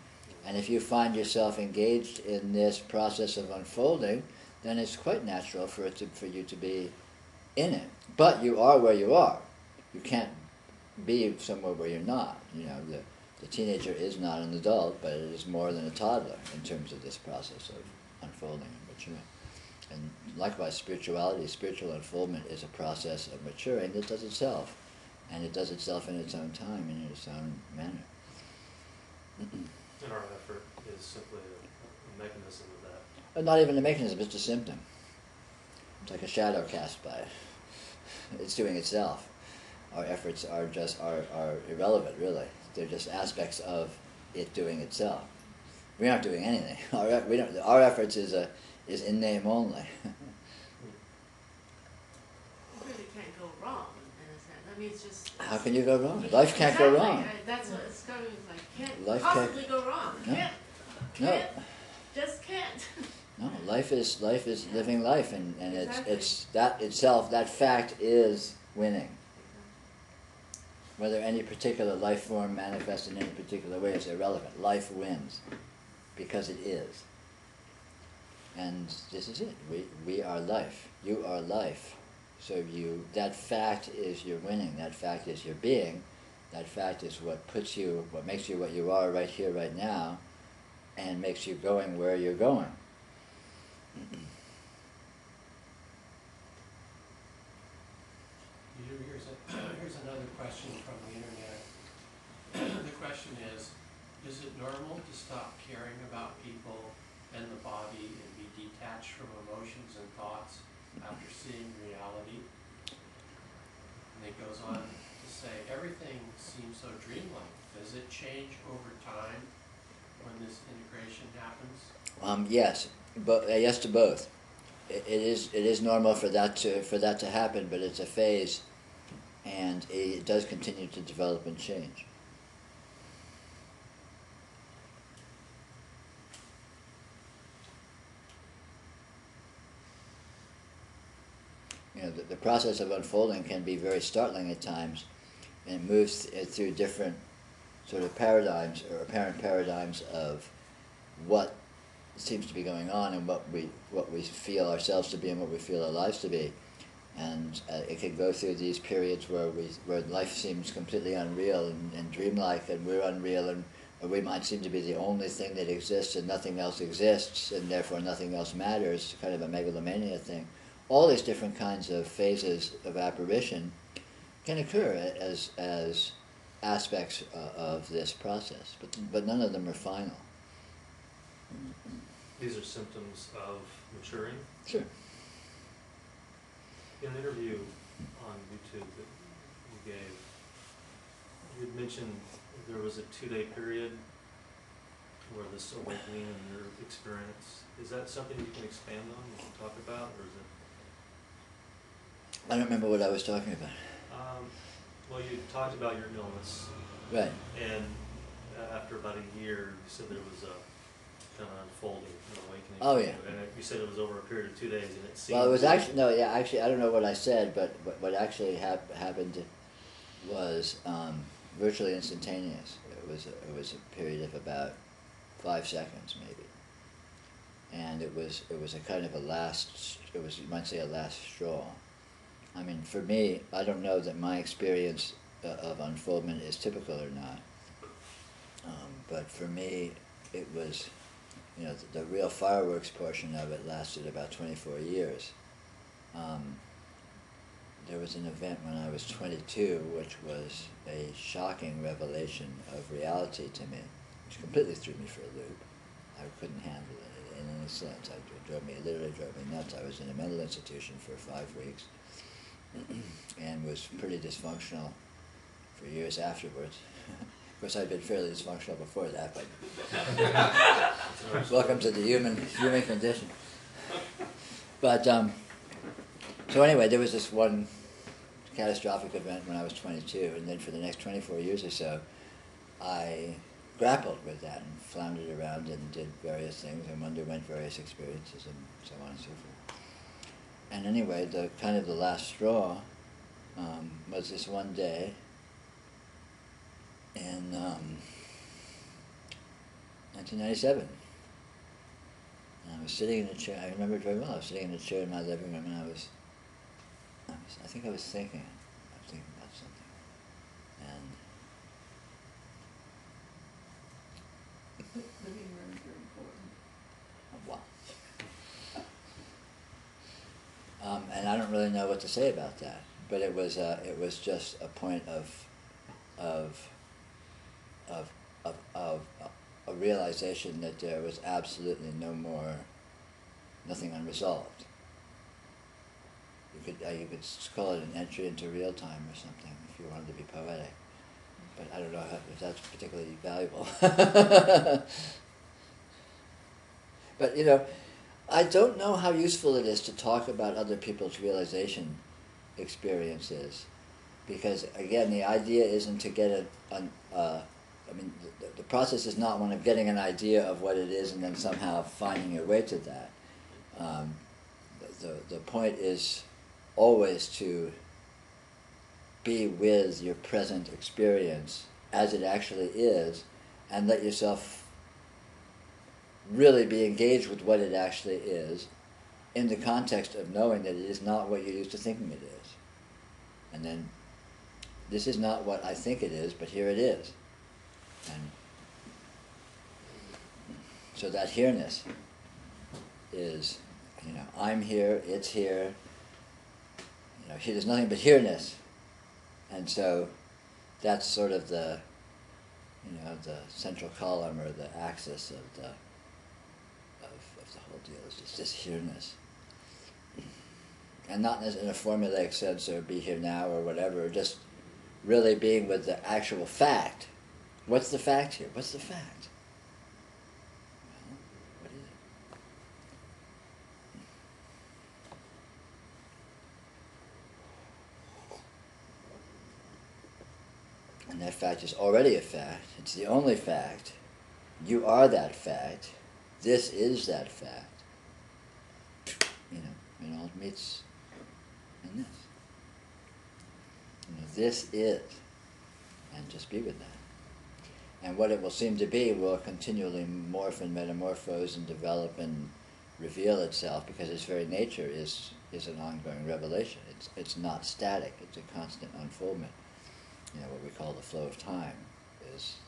And if you find yourself engaged in this process of unfolding, then it's quite natural for you to be in it. But you are where you are. You can't be somewhere where you're not. You know, the teenager is not an adult, but it is more than a toddler in terms of this process of unfolding and maturing. And likewise, spirituality, spiritual unfoldment is a process of maturing that does itself. And it does itself in its own time and in its own manner. And our effort is simply a mechanism of that. But not even a mechanism, it's a symptom. It's like a shadow cast by it. It's doing itself. Our efforts are irrelevant, really. They're just aspects of it doing itself. We aren't doing anything. Our efforts is in name only. You really can't go wrong in a sense. I mean, it's just. How can you go wrong? Life can't go wrong. That's what it's going like. Can't Life possibly go wrong. No. Can't. Just can't. No, life is living life, and Exactly. it's that itself. That fact is winning. Whether any particular life form manifests in any particular way is irrelevant. Life wins because it is. And this is it. We are life. You are life. So that fact is your winning. That fact is your being. That fact is what makes you what you are right here, right now, and makes you going where you're going. Here's another question from the internet. The question is it normal to stop caring about people and the body and be detached from emotions and thoughts after seeing reality? And it goes on to say, everything seems so dreamlike. Does it change over time when this integration happens? Yes, but yes to both. It is normal for that to happen, but it's a phase, and it does continue to develop and change. You know, the process of unfolding can be very startling at times, and it moves through different sort of paradigms or apparent paradigms of what seems to be going on and what we feel ourselves to be and what we feel our lives to be, and it can go through these periods where life seems completely unreal and dreamlike, and we're unreal, and we might seem to be the only thing that exists and nothing else exists, and therefore nothing else matters. Kind of a megalomania thing. All these different kinds of phases of apparition can occur as aspects of this process, but none of them are final. These are symptoms of maturing. Sure. In an interview on YouTube that mentioned there was a 2-day period where this awakening and your experience, is that something you can expand on, you can talk about, or is it? I don't remember what I was talking about. Well, you talked about your illness, Right. and after about a year, you said there was a kind of unfolding, an awakening. Oh, yeah. And you said it was over a period of 2 days, and it seemed. Well, it was actually, no, yeah, actually, I don't know what I said, but what actually happened was virtually instantaneous. It was a period of about 5 seconds, maybe, and it was a kind of a last. It was, you might say, a last straw. I mean, for me, I don't know that my experience of unfoldment is typical or not, but for me, it was, you know, the real fireworks portion of it lasted about 24 years. There was an event when I was 22, which was a shocking revelation of reality to me, which completely threw me for a loop. I couldn't handle it in any sense. It literally drove me nuts. I was in a mental institution for 5 weeks and was pretty dysfunctional for years afterwards. Of course, I'd been fairly dysfunctional before that, but welcome to the human condition. But so anyway, there was this one catastrophic event when I was 22, and then for the next 24 years or so, I grappled with that and floundered around and did various things and underwent various experiences and so on and so forth. And anyway, the kind of the last straw was this one day in 1997. And I was sitting in a chair. I remember it very well. I was sitting in a chair in my living room, and I think I was thinking about something. And Living rooms are important. wow. And I don't really know what to say about that, but it was just a point of a realization that there was absolutely nothing unresolved. You could call it an entry into real time or something if you wanted to be poetic, but I don't know if that's particularly valuable. But you know, I don't know how useful it is to talk about other people's realization experiences, because again, the idea isn't to get the process is not one of getting an idea of what it is and then somehow finding your way to that. The point is always to be with your present experience as it actually is, and let yourself really be engaged with what it actually is in the context of knowing that it is not what you're used to thinking it is. And then, this is not what I think it is, but here it is. And so that here-ness is, you know, I'm here, it's here, you know, there's nothing but here-ness. And so that's sort of the, you know, the central column or the axis of the whole deal. It's just this here-ness. And not in a formulaic sense or be here now or whatever, just really being with the actual fact. What's the fact here? What's the fact? Well, what is it? And that fact is already a fact. It's the only fact. You are that fact. This is that fact. You know, it all meets in this. You know, this is. And just be with that. And what it will seem to be will continually morph and metamorphose and develop and reveal itself, because its very nature is an ongoing revelation. It's not static. It's a constant unfoldment. You know, what we call the flow of time is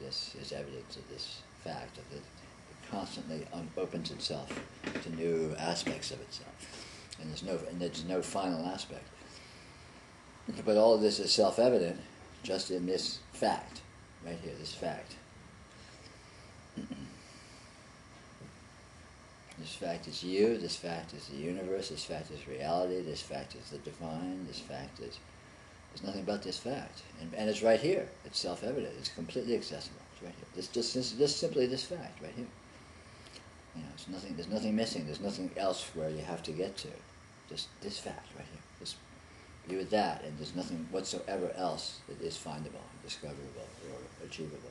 evidence of this fact, of it constantly opens itself to new aspects of itself. And there's no final aspect. But all of this is self-evident just in this fact, right here, this fact. This fact is you, this fact is the universe, this fact is reality, this fact is the divine, this fact is There's nothing but this fact, and it's right here. It's self-evident. It's completely accessible. It's right here. It's just simply this fact right here. You know, it's nothing. There's nothing missing. There's nothing else where you have to get to. Just this fact right here. Just be with that, and there's nothing whatsoever else that is findable, discoverable, or achievable.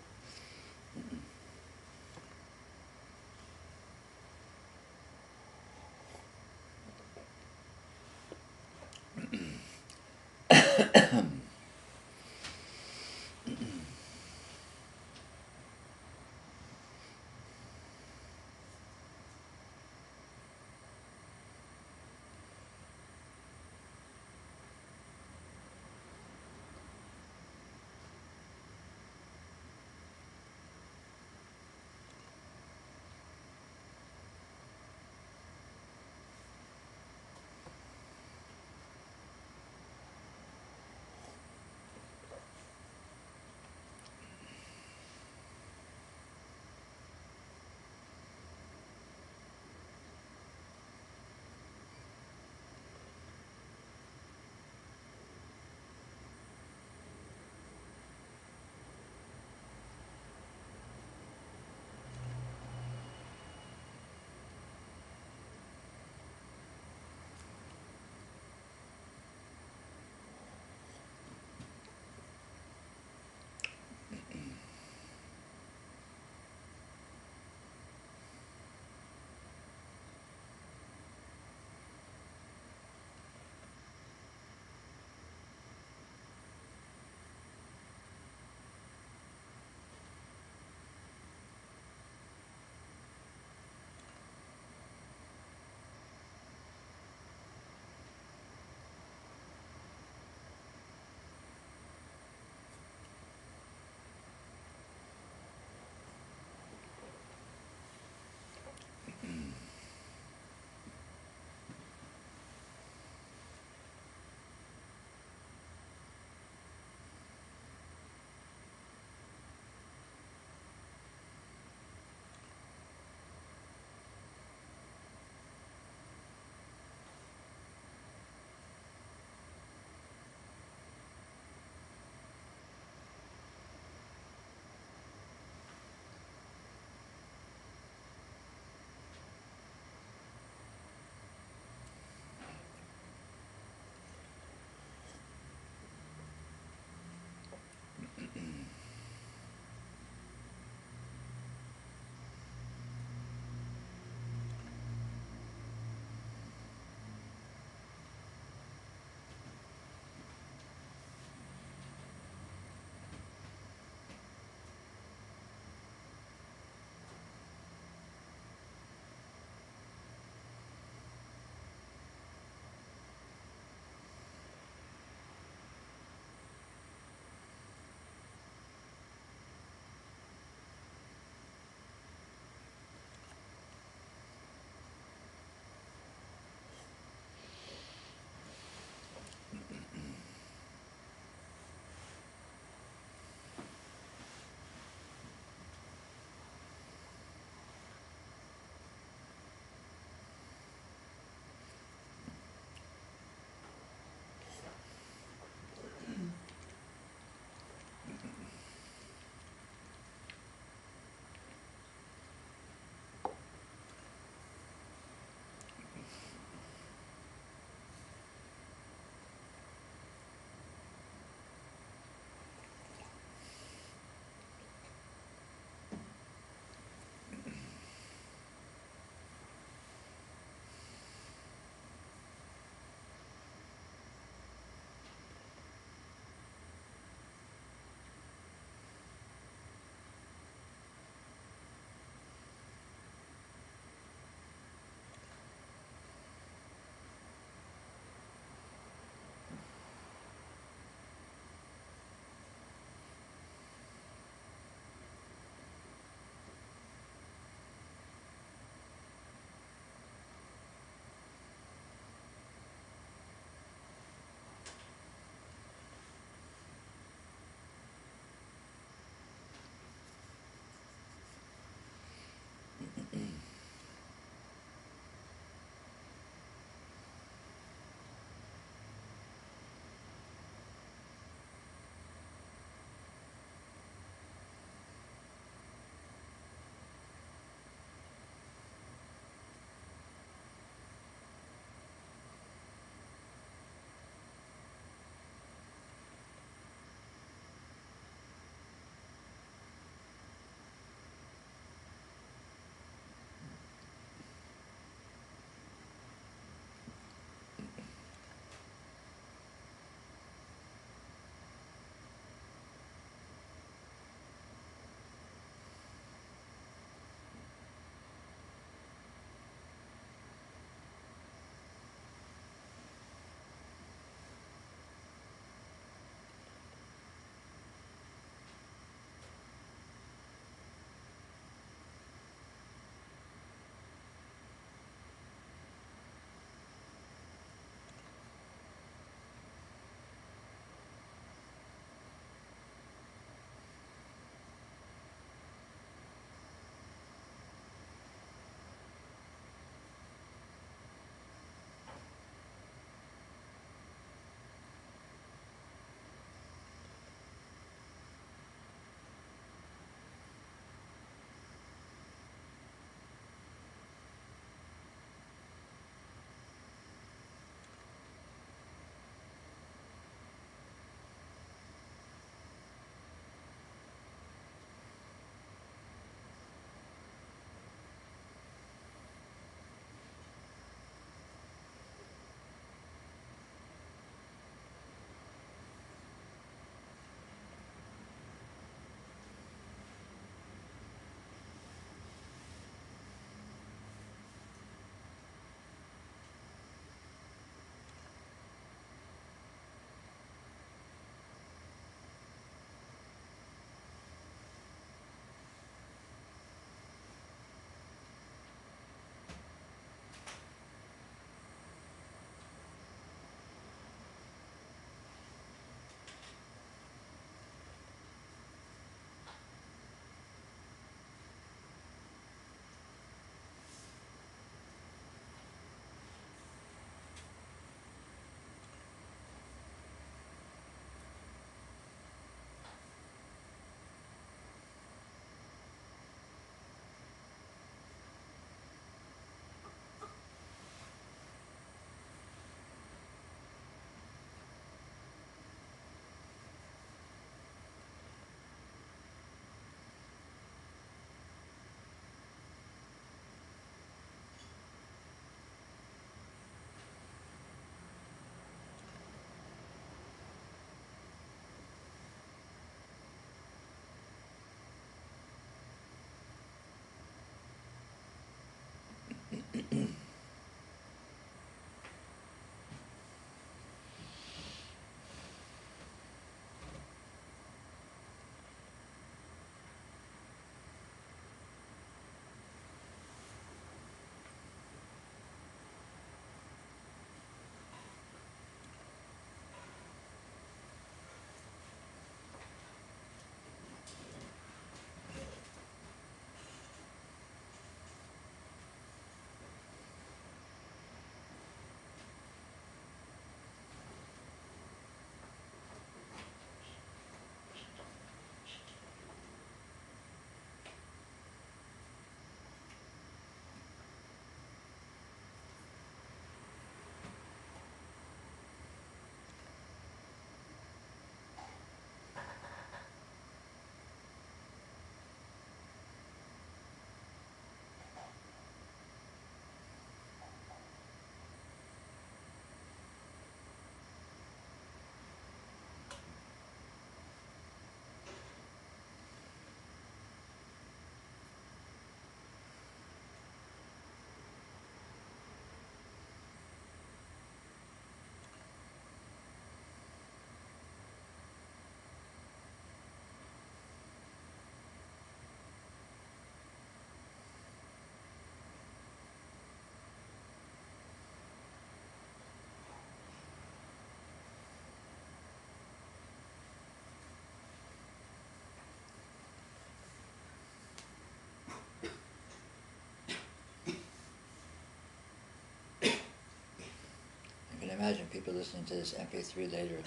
imagine people listening to this MP3 later.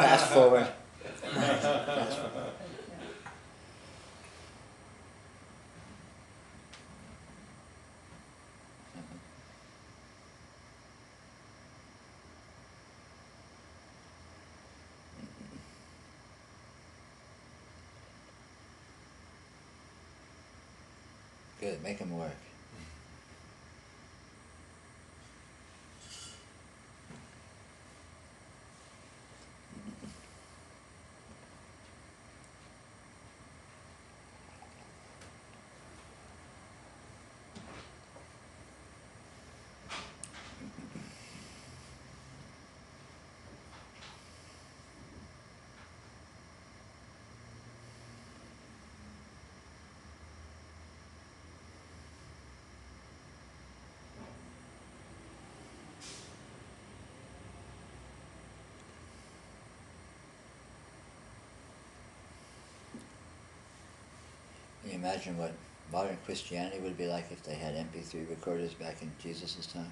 Fast forward. Fast forward. Good, make them work. Can you imagine what modern Christianity would be like if they had MP3 recorders back in Jesus' time?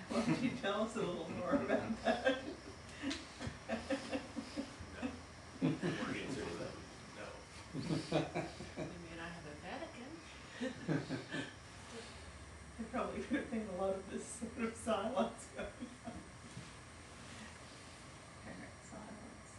Why don't you tell us a little more about that? No. More answer to that, no. You may not have a Vatican. I probably could have been a lot of this sort of silence going on. Parent silence.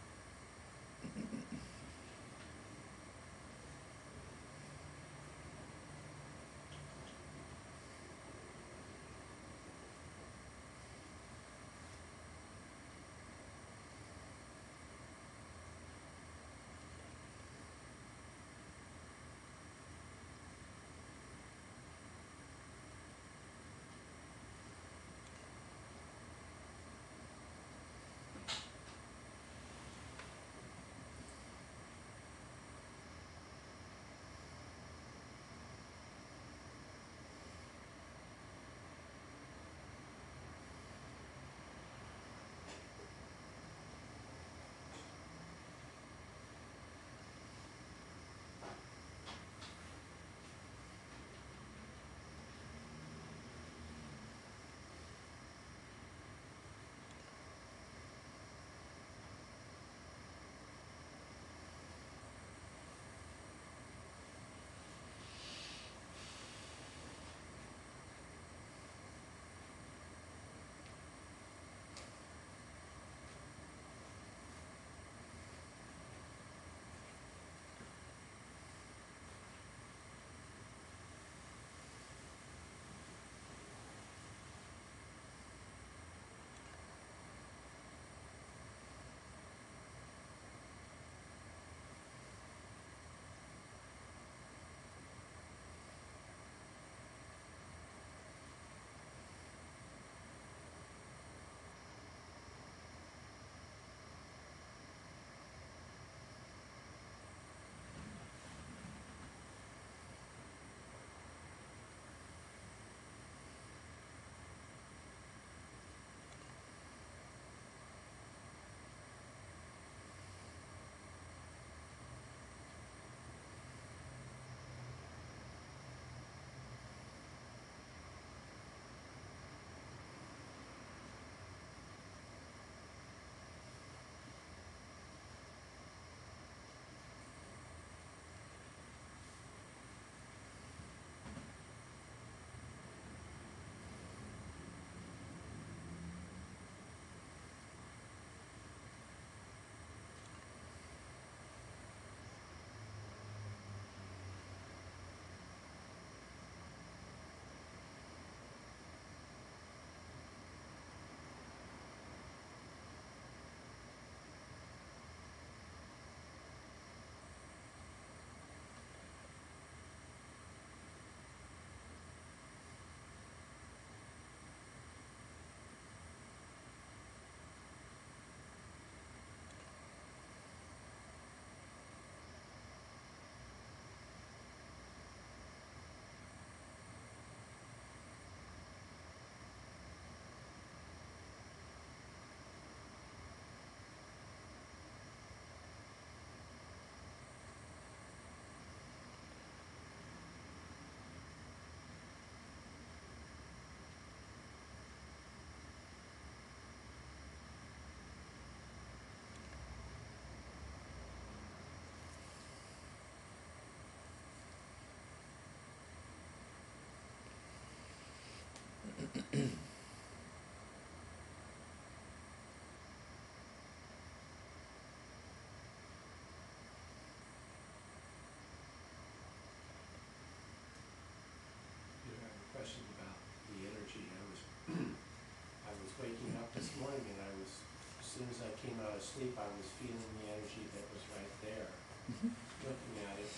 came out of sleep, I was feeling the energy that was right there. Mhm. Looking at it,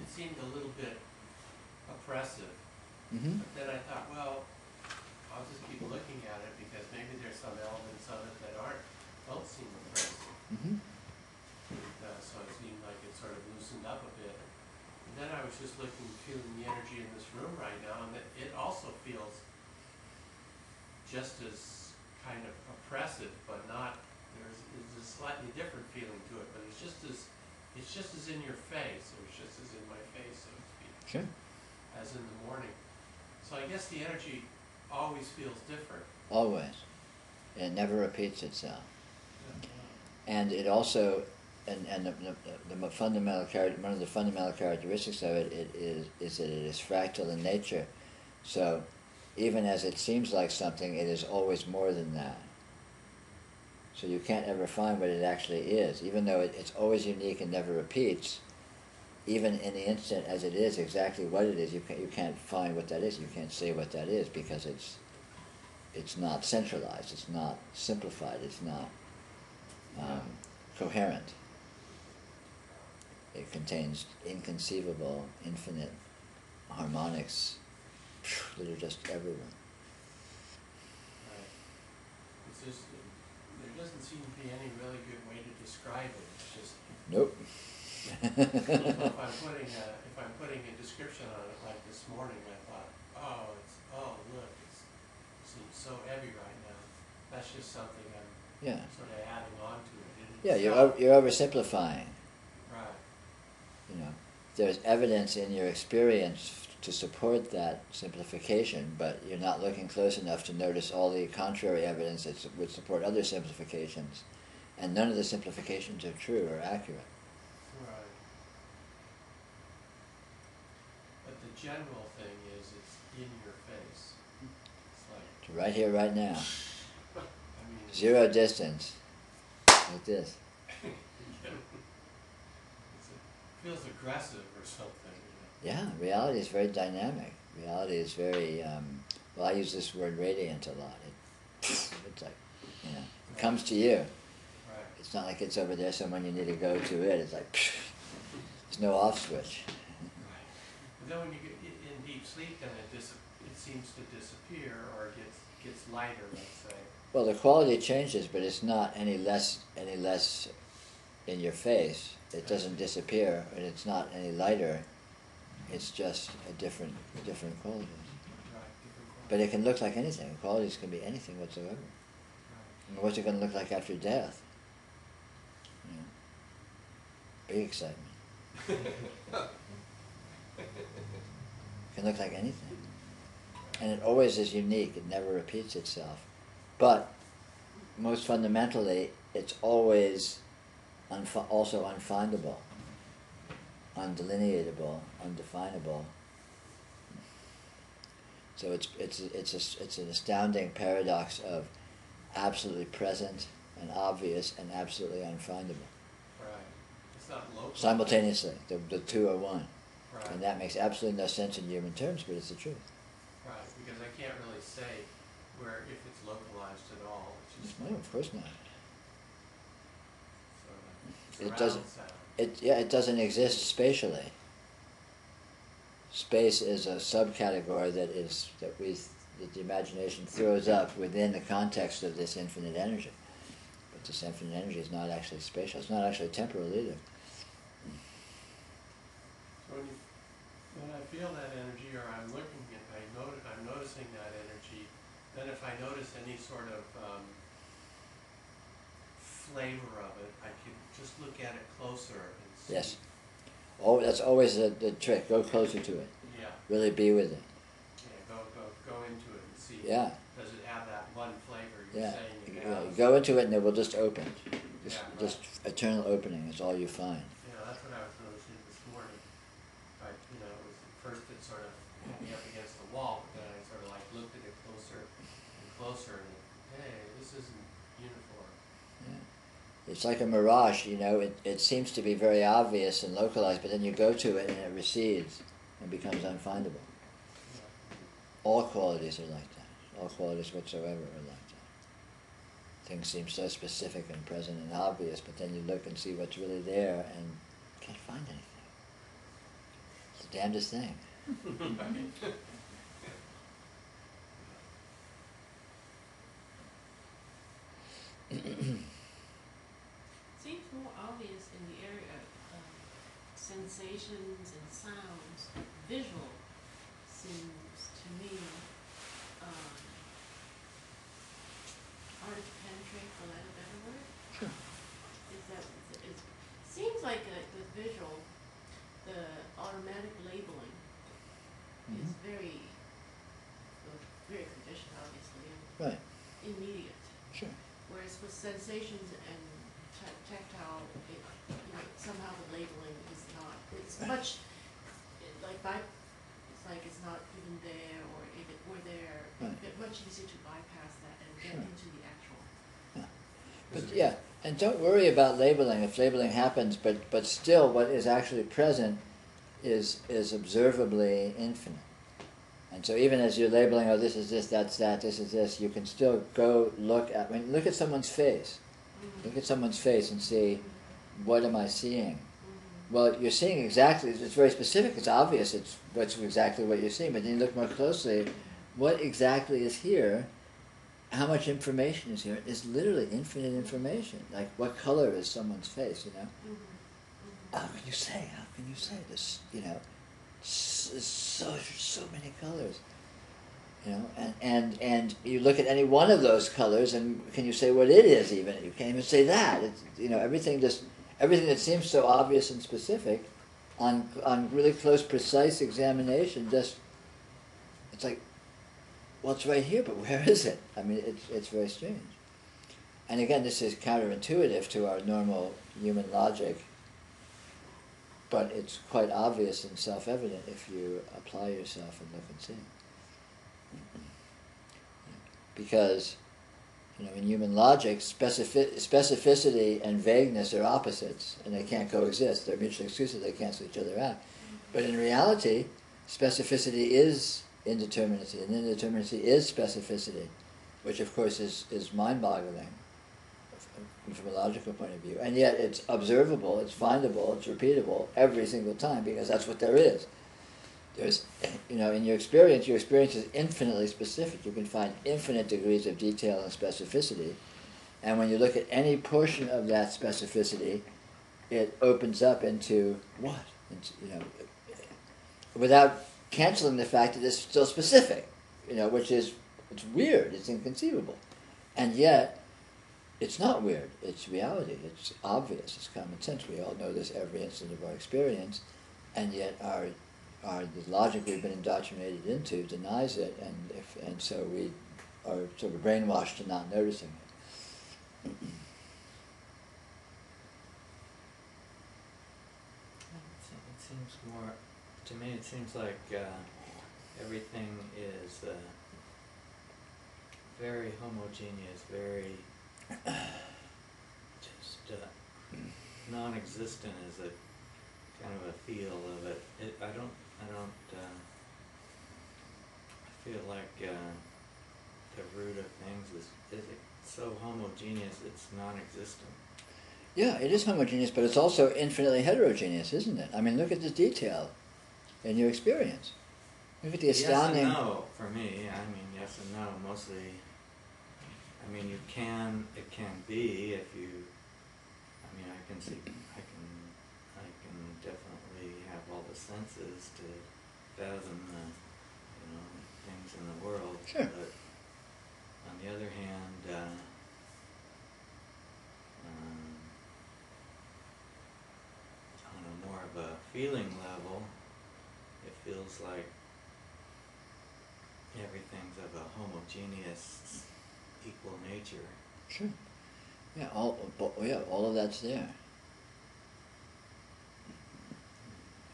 it seemed a little bit oppressive. Mhm. But then I thought, well, I'll just keep looking at it because maybe there's some elements of it that don't seem oppressive. Mhm. So it seemed like it sort of loosened up a bit. And then I was just feeling the energy in this room right now, and it also feels just as kind of oppressive, but not. There's a slightly different feeling to it, but it's just as in your face, or it's just as in my face, so to speak, Sure. as in the morning. So I guess the energy always feels different. Always. It never repeats itself. And it also, and the fundamental one of the fundamental characteristics of it is that it is fractal in nature. So, even as it seems like something, it is always more than that. So you can't ever find what it actually is, even though it's always unique and never repeats. Even in the instant as it is exactly what it is, you can't find what that is. You can't say what that is because it's not centralized. It's not simplified. It's not coherent. It contains inconceivable, infinite harmonics that are just everywhere. Right. It's just, there doesn't seem to be any really good way to describe it. It's just. Nope. If I'm putting a description on it, like this morning, I thought, look, it seems so heavy right now. That's just something I'm Yeah. sort of adding on to it. Yeah, you're oversimplifying. Right. You know, there's evidence in your experience to support that simplification, but you're not looking close enough to notice all the contrary evidence that would support other simplifications, and none of the simplifications are true or accurate. Right. But the general thing is it's in your face. It's like, It's right here, right now. I mean, Zero distance. Like this. it feels aggressive or something. You know? Yeah, reality is very dynamic. Reality is very, well, I use this word radiant a lot. It's like, you know, it comes to you. Right. It's not like it's over there, someone you need to go to it. It's like, there's no off switch. Right. But then when you get in deep sleep, then it seems to disappear, or it gets lighter, let's say. Well, the quality changes, but it's not any less in your face. It doesn't disappear, and it's not any lighter. It's just a different quality. Right, different But it can look like anything. Qualities can be anything whatsoever. Right. I mean, what's it going to look like after death? You know, big excitement. It can look like anything. And it always is unique. It never repeats itself. But most fundamentally, it's always also unfindable, undelineatable, undefinable. So it's an astounding paradox of absolutely present and obvious and absolutely unfindable. Right. It's not local. Simultaneously, the two are one. Right. And that makes absolutely no sense in human terms, but it's the truth. Right, because I can't really say if it's localized at all. It's just No, of course not. sort of It doesn't. sound. It doesn't exist spatially. Space is a subcategory that the imagination throws up within the context of this infinite energy. But this infinite energy is not actually spatial. It's not actually temporal either. So when I feel that energy, or I'm looking at, I'm noticing that energy, then if I notice any sort of flavor of it, I can just look at it closer and see. Yes. Oh, that's always the trick. Go closer to it. Yeah. Really be with it. Yeah. Go into it and see. Yeah. Does it have that one flavor you're Yeah. saying it Yeah. has? Go into it and it will just open. Yeah, right. Just eternal opening is all you find. Yeah, that's what I was noticing this morning. It was at first it sort of hit me up against the wall, but then I sort of like looked at it closer and closer, and hey, this isn't uniform. Yeah. It's like a mirage, it seems to be very obvious and localized, but then you go to it and it recedes and becomes unfindable. Yeah. All qualities are like that. All qualities whatsoever are like that. things seem so specific and present and obvious, but then you look and see what's really there and can't find anything. It's the damnedest thing. Seems more obvious in the area of sensations and sounds. Visual seems to me hard to penetrate, for lack of a better word. Sure. It seems like with visual, the automatic labeling is very conditioned, obviously, and Right. immediate. Sure. Whereas with sensations and tactile, somehow the labeling is not, it's much, it's like it's not even there, or if it were there, Right. it's much easier to bypass that and get Sure. into the actual. But yeah, and don't worry about labeling if labeling happens, but still what is actually present is observably infinite. And so even as you're labeling, oh, this is this, that's that, this is this, you can still go look at someone's face. Look at someone's face and see, what am I seeing? Well, you're seeing exactly, it's very specific, it's obvious, it's exactly what you're seeing, but then you look more closely, what exactly is here? How much information is here? It's literally infinite information. Like, what color is someone's face, you know? How can you say this, you know? So many colors, you know, and you look at any one of those colors, and can you say what it is? Even you can't even say that. It's, you know, everything that seems so obvious and specific, on really close, precise examination, it's like, well, it's right here, but where is it? I mean, it's very strange. And again, this is counterintuitive to our normal human logic. But it's quite obvious and self-evident if you apply yourself and look and see. Because, you know, in human logic, specificity and vagueness are opposites, and they can't coexist. They're mutually exclusive. They cancel each other out. But in reality, specificity is indeterminacy, and indeterminacy is specificity, which of course is mind-boggling from a logical point of view, and yet it's observable, it's findable, it's repeatable every single time, because that's what there is. There's, you know, in your experience is infinitely specific. You can find infinite degrees of detail and specificity, and when you look at any portion of that specificity, it opens up into what? You know, without canceling the fact that it's still specific, you know, it's weird, it's inconceivable, and yet it's not weird, it's reality, it's obvious, it's common sense. We all know this every instant of our experience, and yet the logic we've been indoctrinated into denies it, and so we are sort of brainwashed to not noticing it. It seems more, to me it seems like everything is very homogeneous, very just non-existent is a kind of a feel of it. I feel like the root of things is so homogeneous it's non-existent. Yeah, it is homogeneous, but it's also infinitely heterogeneous, isn't it? I mean, look at the detail in your experience. Look at the astounding... Yes and no, for me. I mean, yes and no, mostly. I mean, it can be if you, I mean, I can definitely have all the senses to fathom things in the world. Sure. But on the other hand, on a more of a feeling level, it feels like everything's of a homogeneous, equal nature. Sure. Yeah, all of that's there.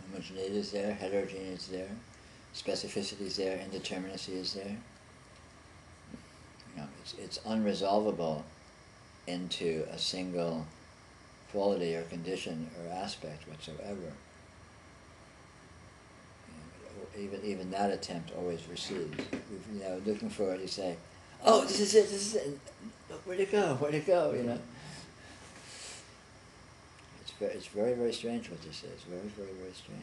Homogeneity is there, heterogeneity is there, specificity is there, indeterminacy is there. You know, it's unresolvable into a single quality or condition or aspect whatsoever. You know, even that attempt always recedes. You know, looking for it, you say, oh, this is it, where'd it go, you know? It's very, very strange what this is, very, very, very strange.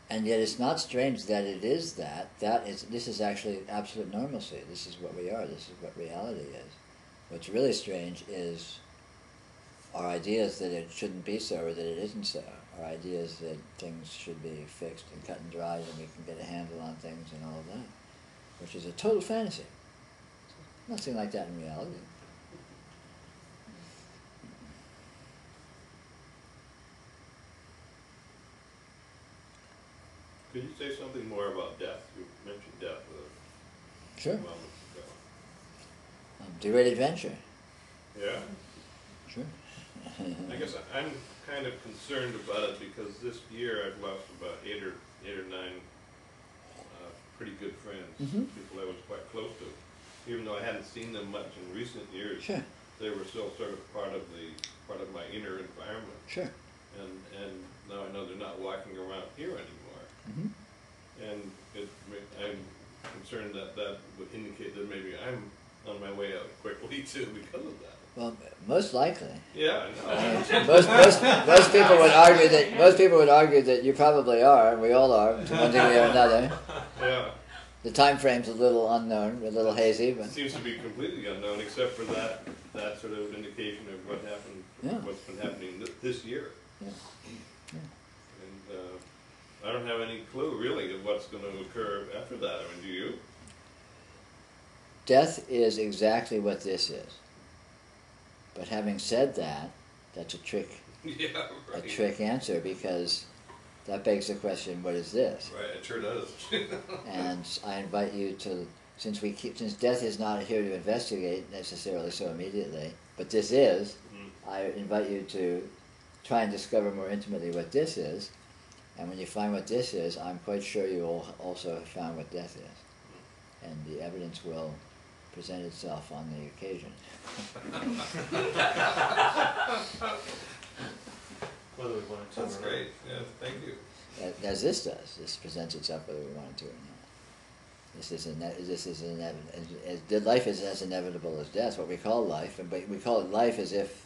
And yet it's not strange that it is this is actually absolute normalcy, this is what we are, this is what reality is. What's really strange is our ideas that it shouldn't be so or that it isn't so, our ideas that things should be fixed and cut and dried and we can get a handle on things and all of that, which is a total fantasy. Nothing like that in reality. Could you say something more about death? You mentioned death Sure. moments ago. Do great adventure. Yeah. Sure. I guess I'm kind of concerned about it because this year I've lost about eight or nine pretty good friends, people I was quite close to. Even though I hadn't seen them much in recent years, Sure. they were still sort of part of my inner environment. Sure. And now I know they're not walking around here anymore. And I'm concerned that would indicate that maybe I'm on my way out quickly too because of that. Well, most likely. Yeah, I know. Most people would argue that you probably are, and we all are, to one degree or another. Yeah. The time frame's a little unknown, a little hazy, but It seems to be completely unknown, except for that sort of indication of what happened, what's been happening this year. Yeah. And I don't have any clue really of what's going to occur after that. I mean, do you? Death is exactly what this is. But having said that, that's a trick. Yeah, right. A trick answer, because that begs the question: what is this? Right, it sure does. And I invite you to, since death is not here to investigate necessarily so immediately, but this is, I invite you to try and discover more intimately what this is. And when you find what this is, I'm quite sure you will also have found what death is. And the evidence will present itself on the occasion. Whether we want it to That's or not. great. Yeah, thank you. As this does. This presents itself whether we want it to or not. This is life is as inevitable as death. What we call life, but we call it life as if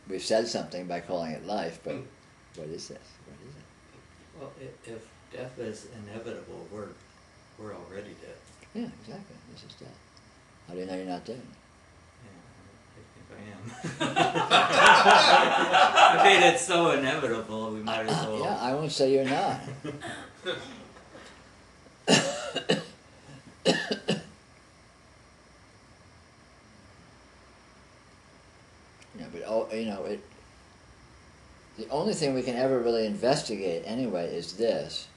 we've said something by calling it life. But what is this? What is it? Well, if death is inevitable, we're already dead. Yeah, exactly. This is death. How do you know you're not dead? Yeah, I think I am. I mean, it's so inevitable, we might as well. Yeah, I won't say you're not. The only thing we can ever really investigate anyway is this.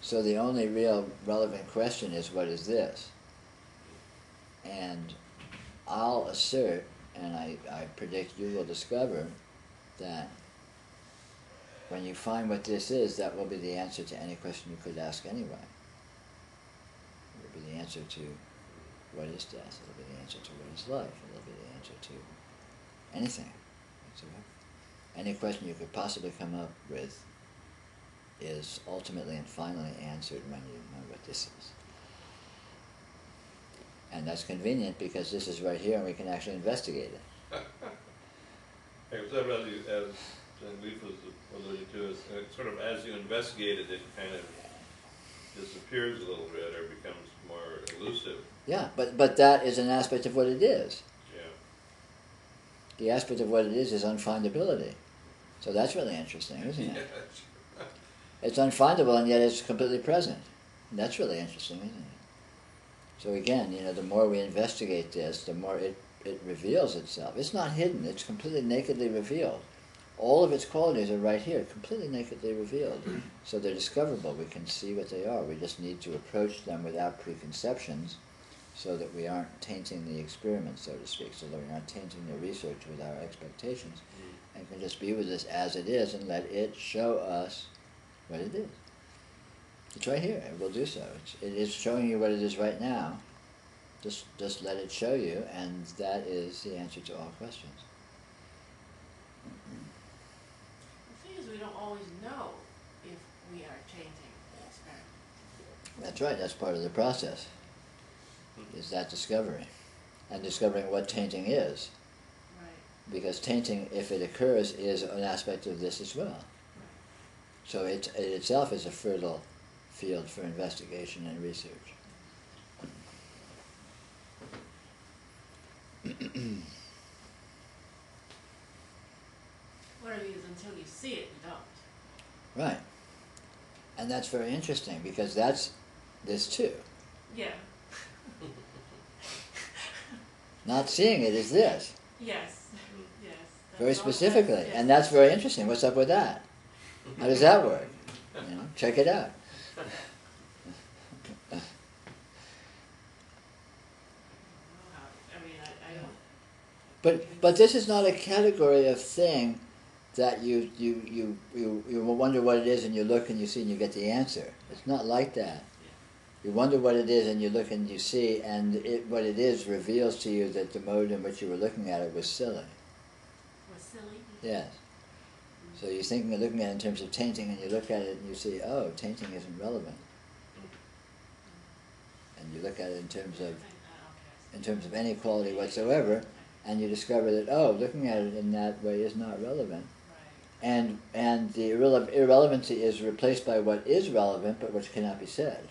So the only real relevant question is, what is this? And I'll assert, and I predict you will discover, that when you find what this is, that will be the answer to any question you could ask anyway. It will be the answer to what is death. It will be the answer to what is life. It will be the answer to anything whatsoever. Any question you could possibly come up with is ultimately and finally answered when you know what this is. And that's convenient because this is right here and we can actually investigate it. Except as Leaf was alluding to, is sort of as you investigate it, it kind of disappears a little bit or becomes more elusive. Yeah, but that is an aspect of what it is. Yeah. The aspect of what it is unfindability. So that's really interesting, isn't it? Yeah. It's unfindable and yet it's completely present. And that's really interesting, isn't it? So again, the more we investigate this, the more it reveals itself. It's not hidden, it's completely nakedly revealed. All of its qualities are right here, completely nakedly revealed. So they're discoverable, we can see what they are. We just need to approach them without preconceptions so that we aren't tainting the experiment, so to speak, so that we aren't tainting the research with our expectations. And can just be with this as it is and let it show us what it is. It's right here, it will do so. It is showing you what it is right now. Just let it show you, and that is the answer to all questions. The thing is, we don't always know if we are changing the experiment. That's right, that's part of the process. is that discovery, and discovering what tainting is. Right. Because tainting, if it occurs, is an aspect of this as well. Right. So it itself is a fertile field for investigation and research. What it is until you see it, you don't. Right. And that's very interesting because that's this too. Yeah. Not seeing it is this, Yes. Yes. very That's all- specifically. yes. And that's very interesting. What's up with that? How does that work? You know, check it out. I mean, I don't. But this is not a category of thing that you wonder what it is and you look and you see and you get the answer. It's not like that. You wonder what it is and you look and you see and what it is reveals to you that the mode in which you were looking at it was silly. Was silly. Yes. So you're thinking of looking at it in terms of tainting and you look at it and you see, oh, tainting isn't relevant. And you look at it in terms of any quality whatsoever, and you discover that, oh, looking at it in that way is not relevant. Right. And the irrelevancy is replaced by what is relevant, but which cannot be said.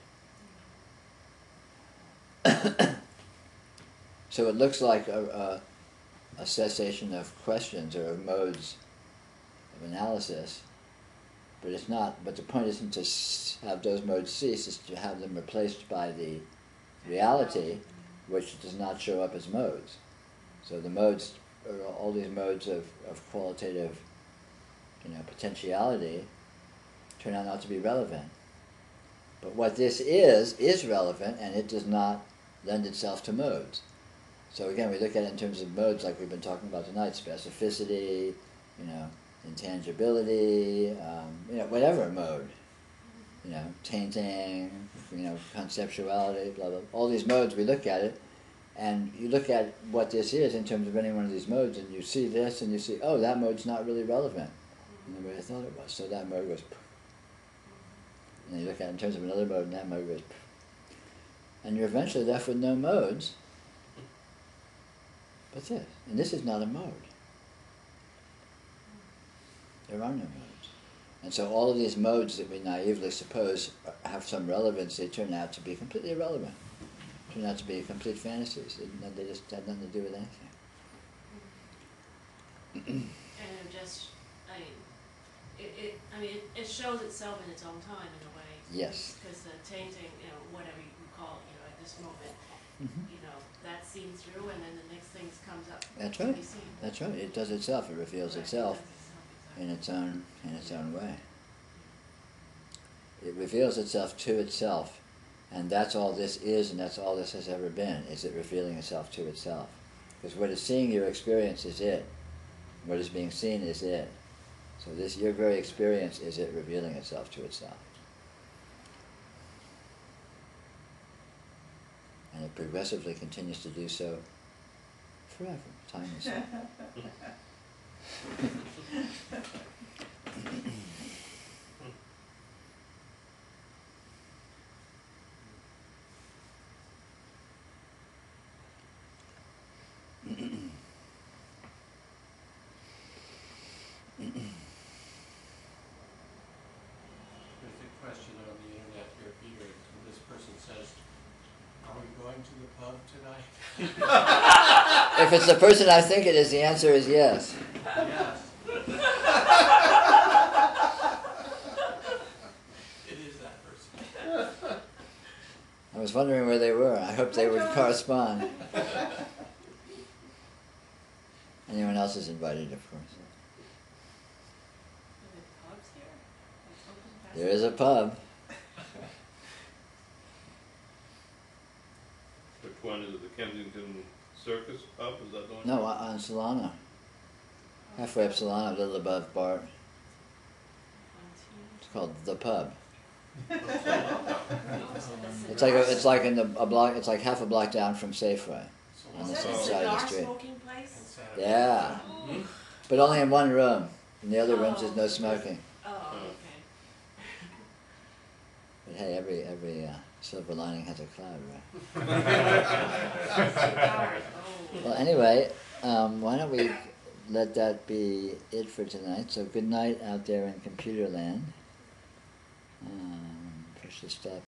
So it looks like a cessation of questions or of modes of analysis, but it's not. But the point isn't to have those modes cease; it's to have them replaced by the reality, which does not show up as modes. So the modes, or all these modes of qualitative, potentiality, turn out not to be relevant. But what this is relevant, and it does not lend itself to modes. So again, we look at it in terms of modes, like we've been talking about tonight: specificity, intangibility, whatever mode, tainting, conceptuality, blah blah. All these modes, we look at it, and you look at what this is in terms of any one of these modes, and you see this, and you see, oh, that mode's not really relevant in the way I thought it was. So that mode goes. And you look at it in terms of another mode, and that mode goes. And you're eventually left with no modes. But this. And this is not a mode. There are no modes. And so all of these modes that we naively suppose have some relevance, they turn out to be completely irrelevant. Turn out to be complete fantasies. They just had nothing to do with anything. And it shows itself in its own time in a way. Yes. Because the tainting, whatever you call it, at this moment, that's seen through, and then the next thing comes up. That's to right. be seen. That's right. It does itself. It reveals Right, itself it does in its own way. It reveals itself to itself, and that's all this is, and that's all this has ever been. Is it revealing itself to itself? Because what is seeing your experience is it. What is being seen is it. So this, your very experience, is it revealing itself to itself. And it progressively continues to do so forever, timelessly. There's a question on the internet here, Peter, and this person says, are we going to the pub tonight? If it's the person I think it is, the answer is yes. Yes. It is that person. I was wondering where they were. I hope they would correspond. Anyone else is invited, of course. Are there pubs here? Like open past- There is a pub. Which one is it, the Kensington Circus pub, is that the one? No, on Solano. Halfway up Solano, a little above Bart. It's called The Pub. It's like in a block. It's like half a block down from Safeway, on the Is that same a side of the cigar street. smoking place? Yeah, but only in one room. In the other rooms, there's no smoking. Oh, okay. But hey, every Silver lining has a cloud, right? Superpowers. Oh. Well, anyway, why don't we let that be it for tonight? So good night out there in computer land. Push the stop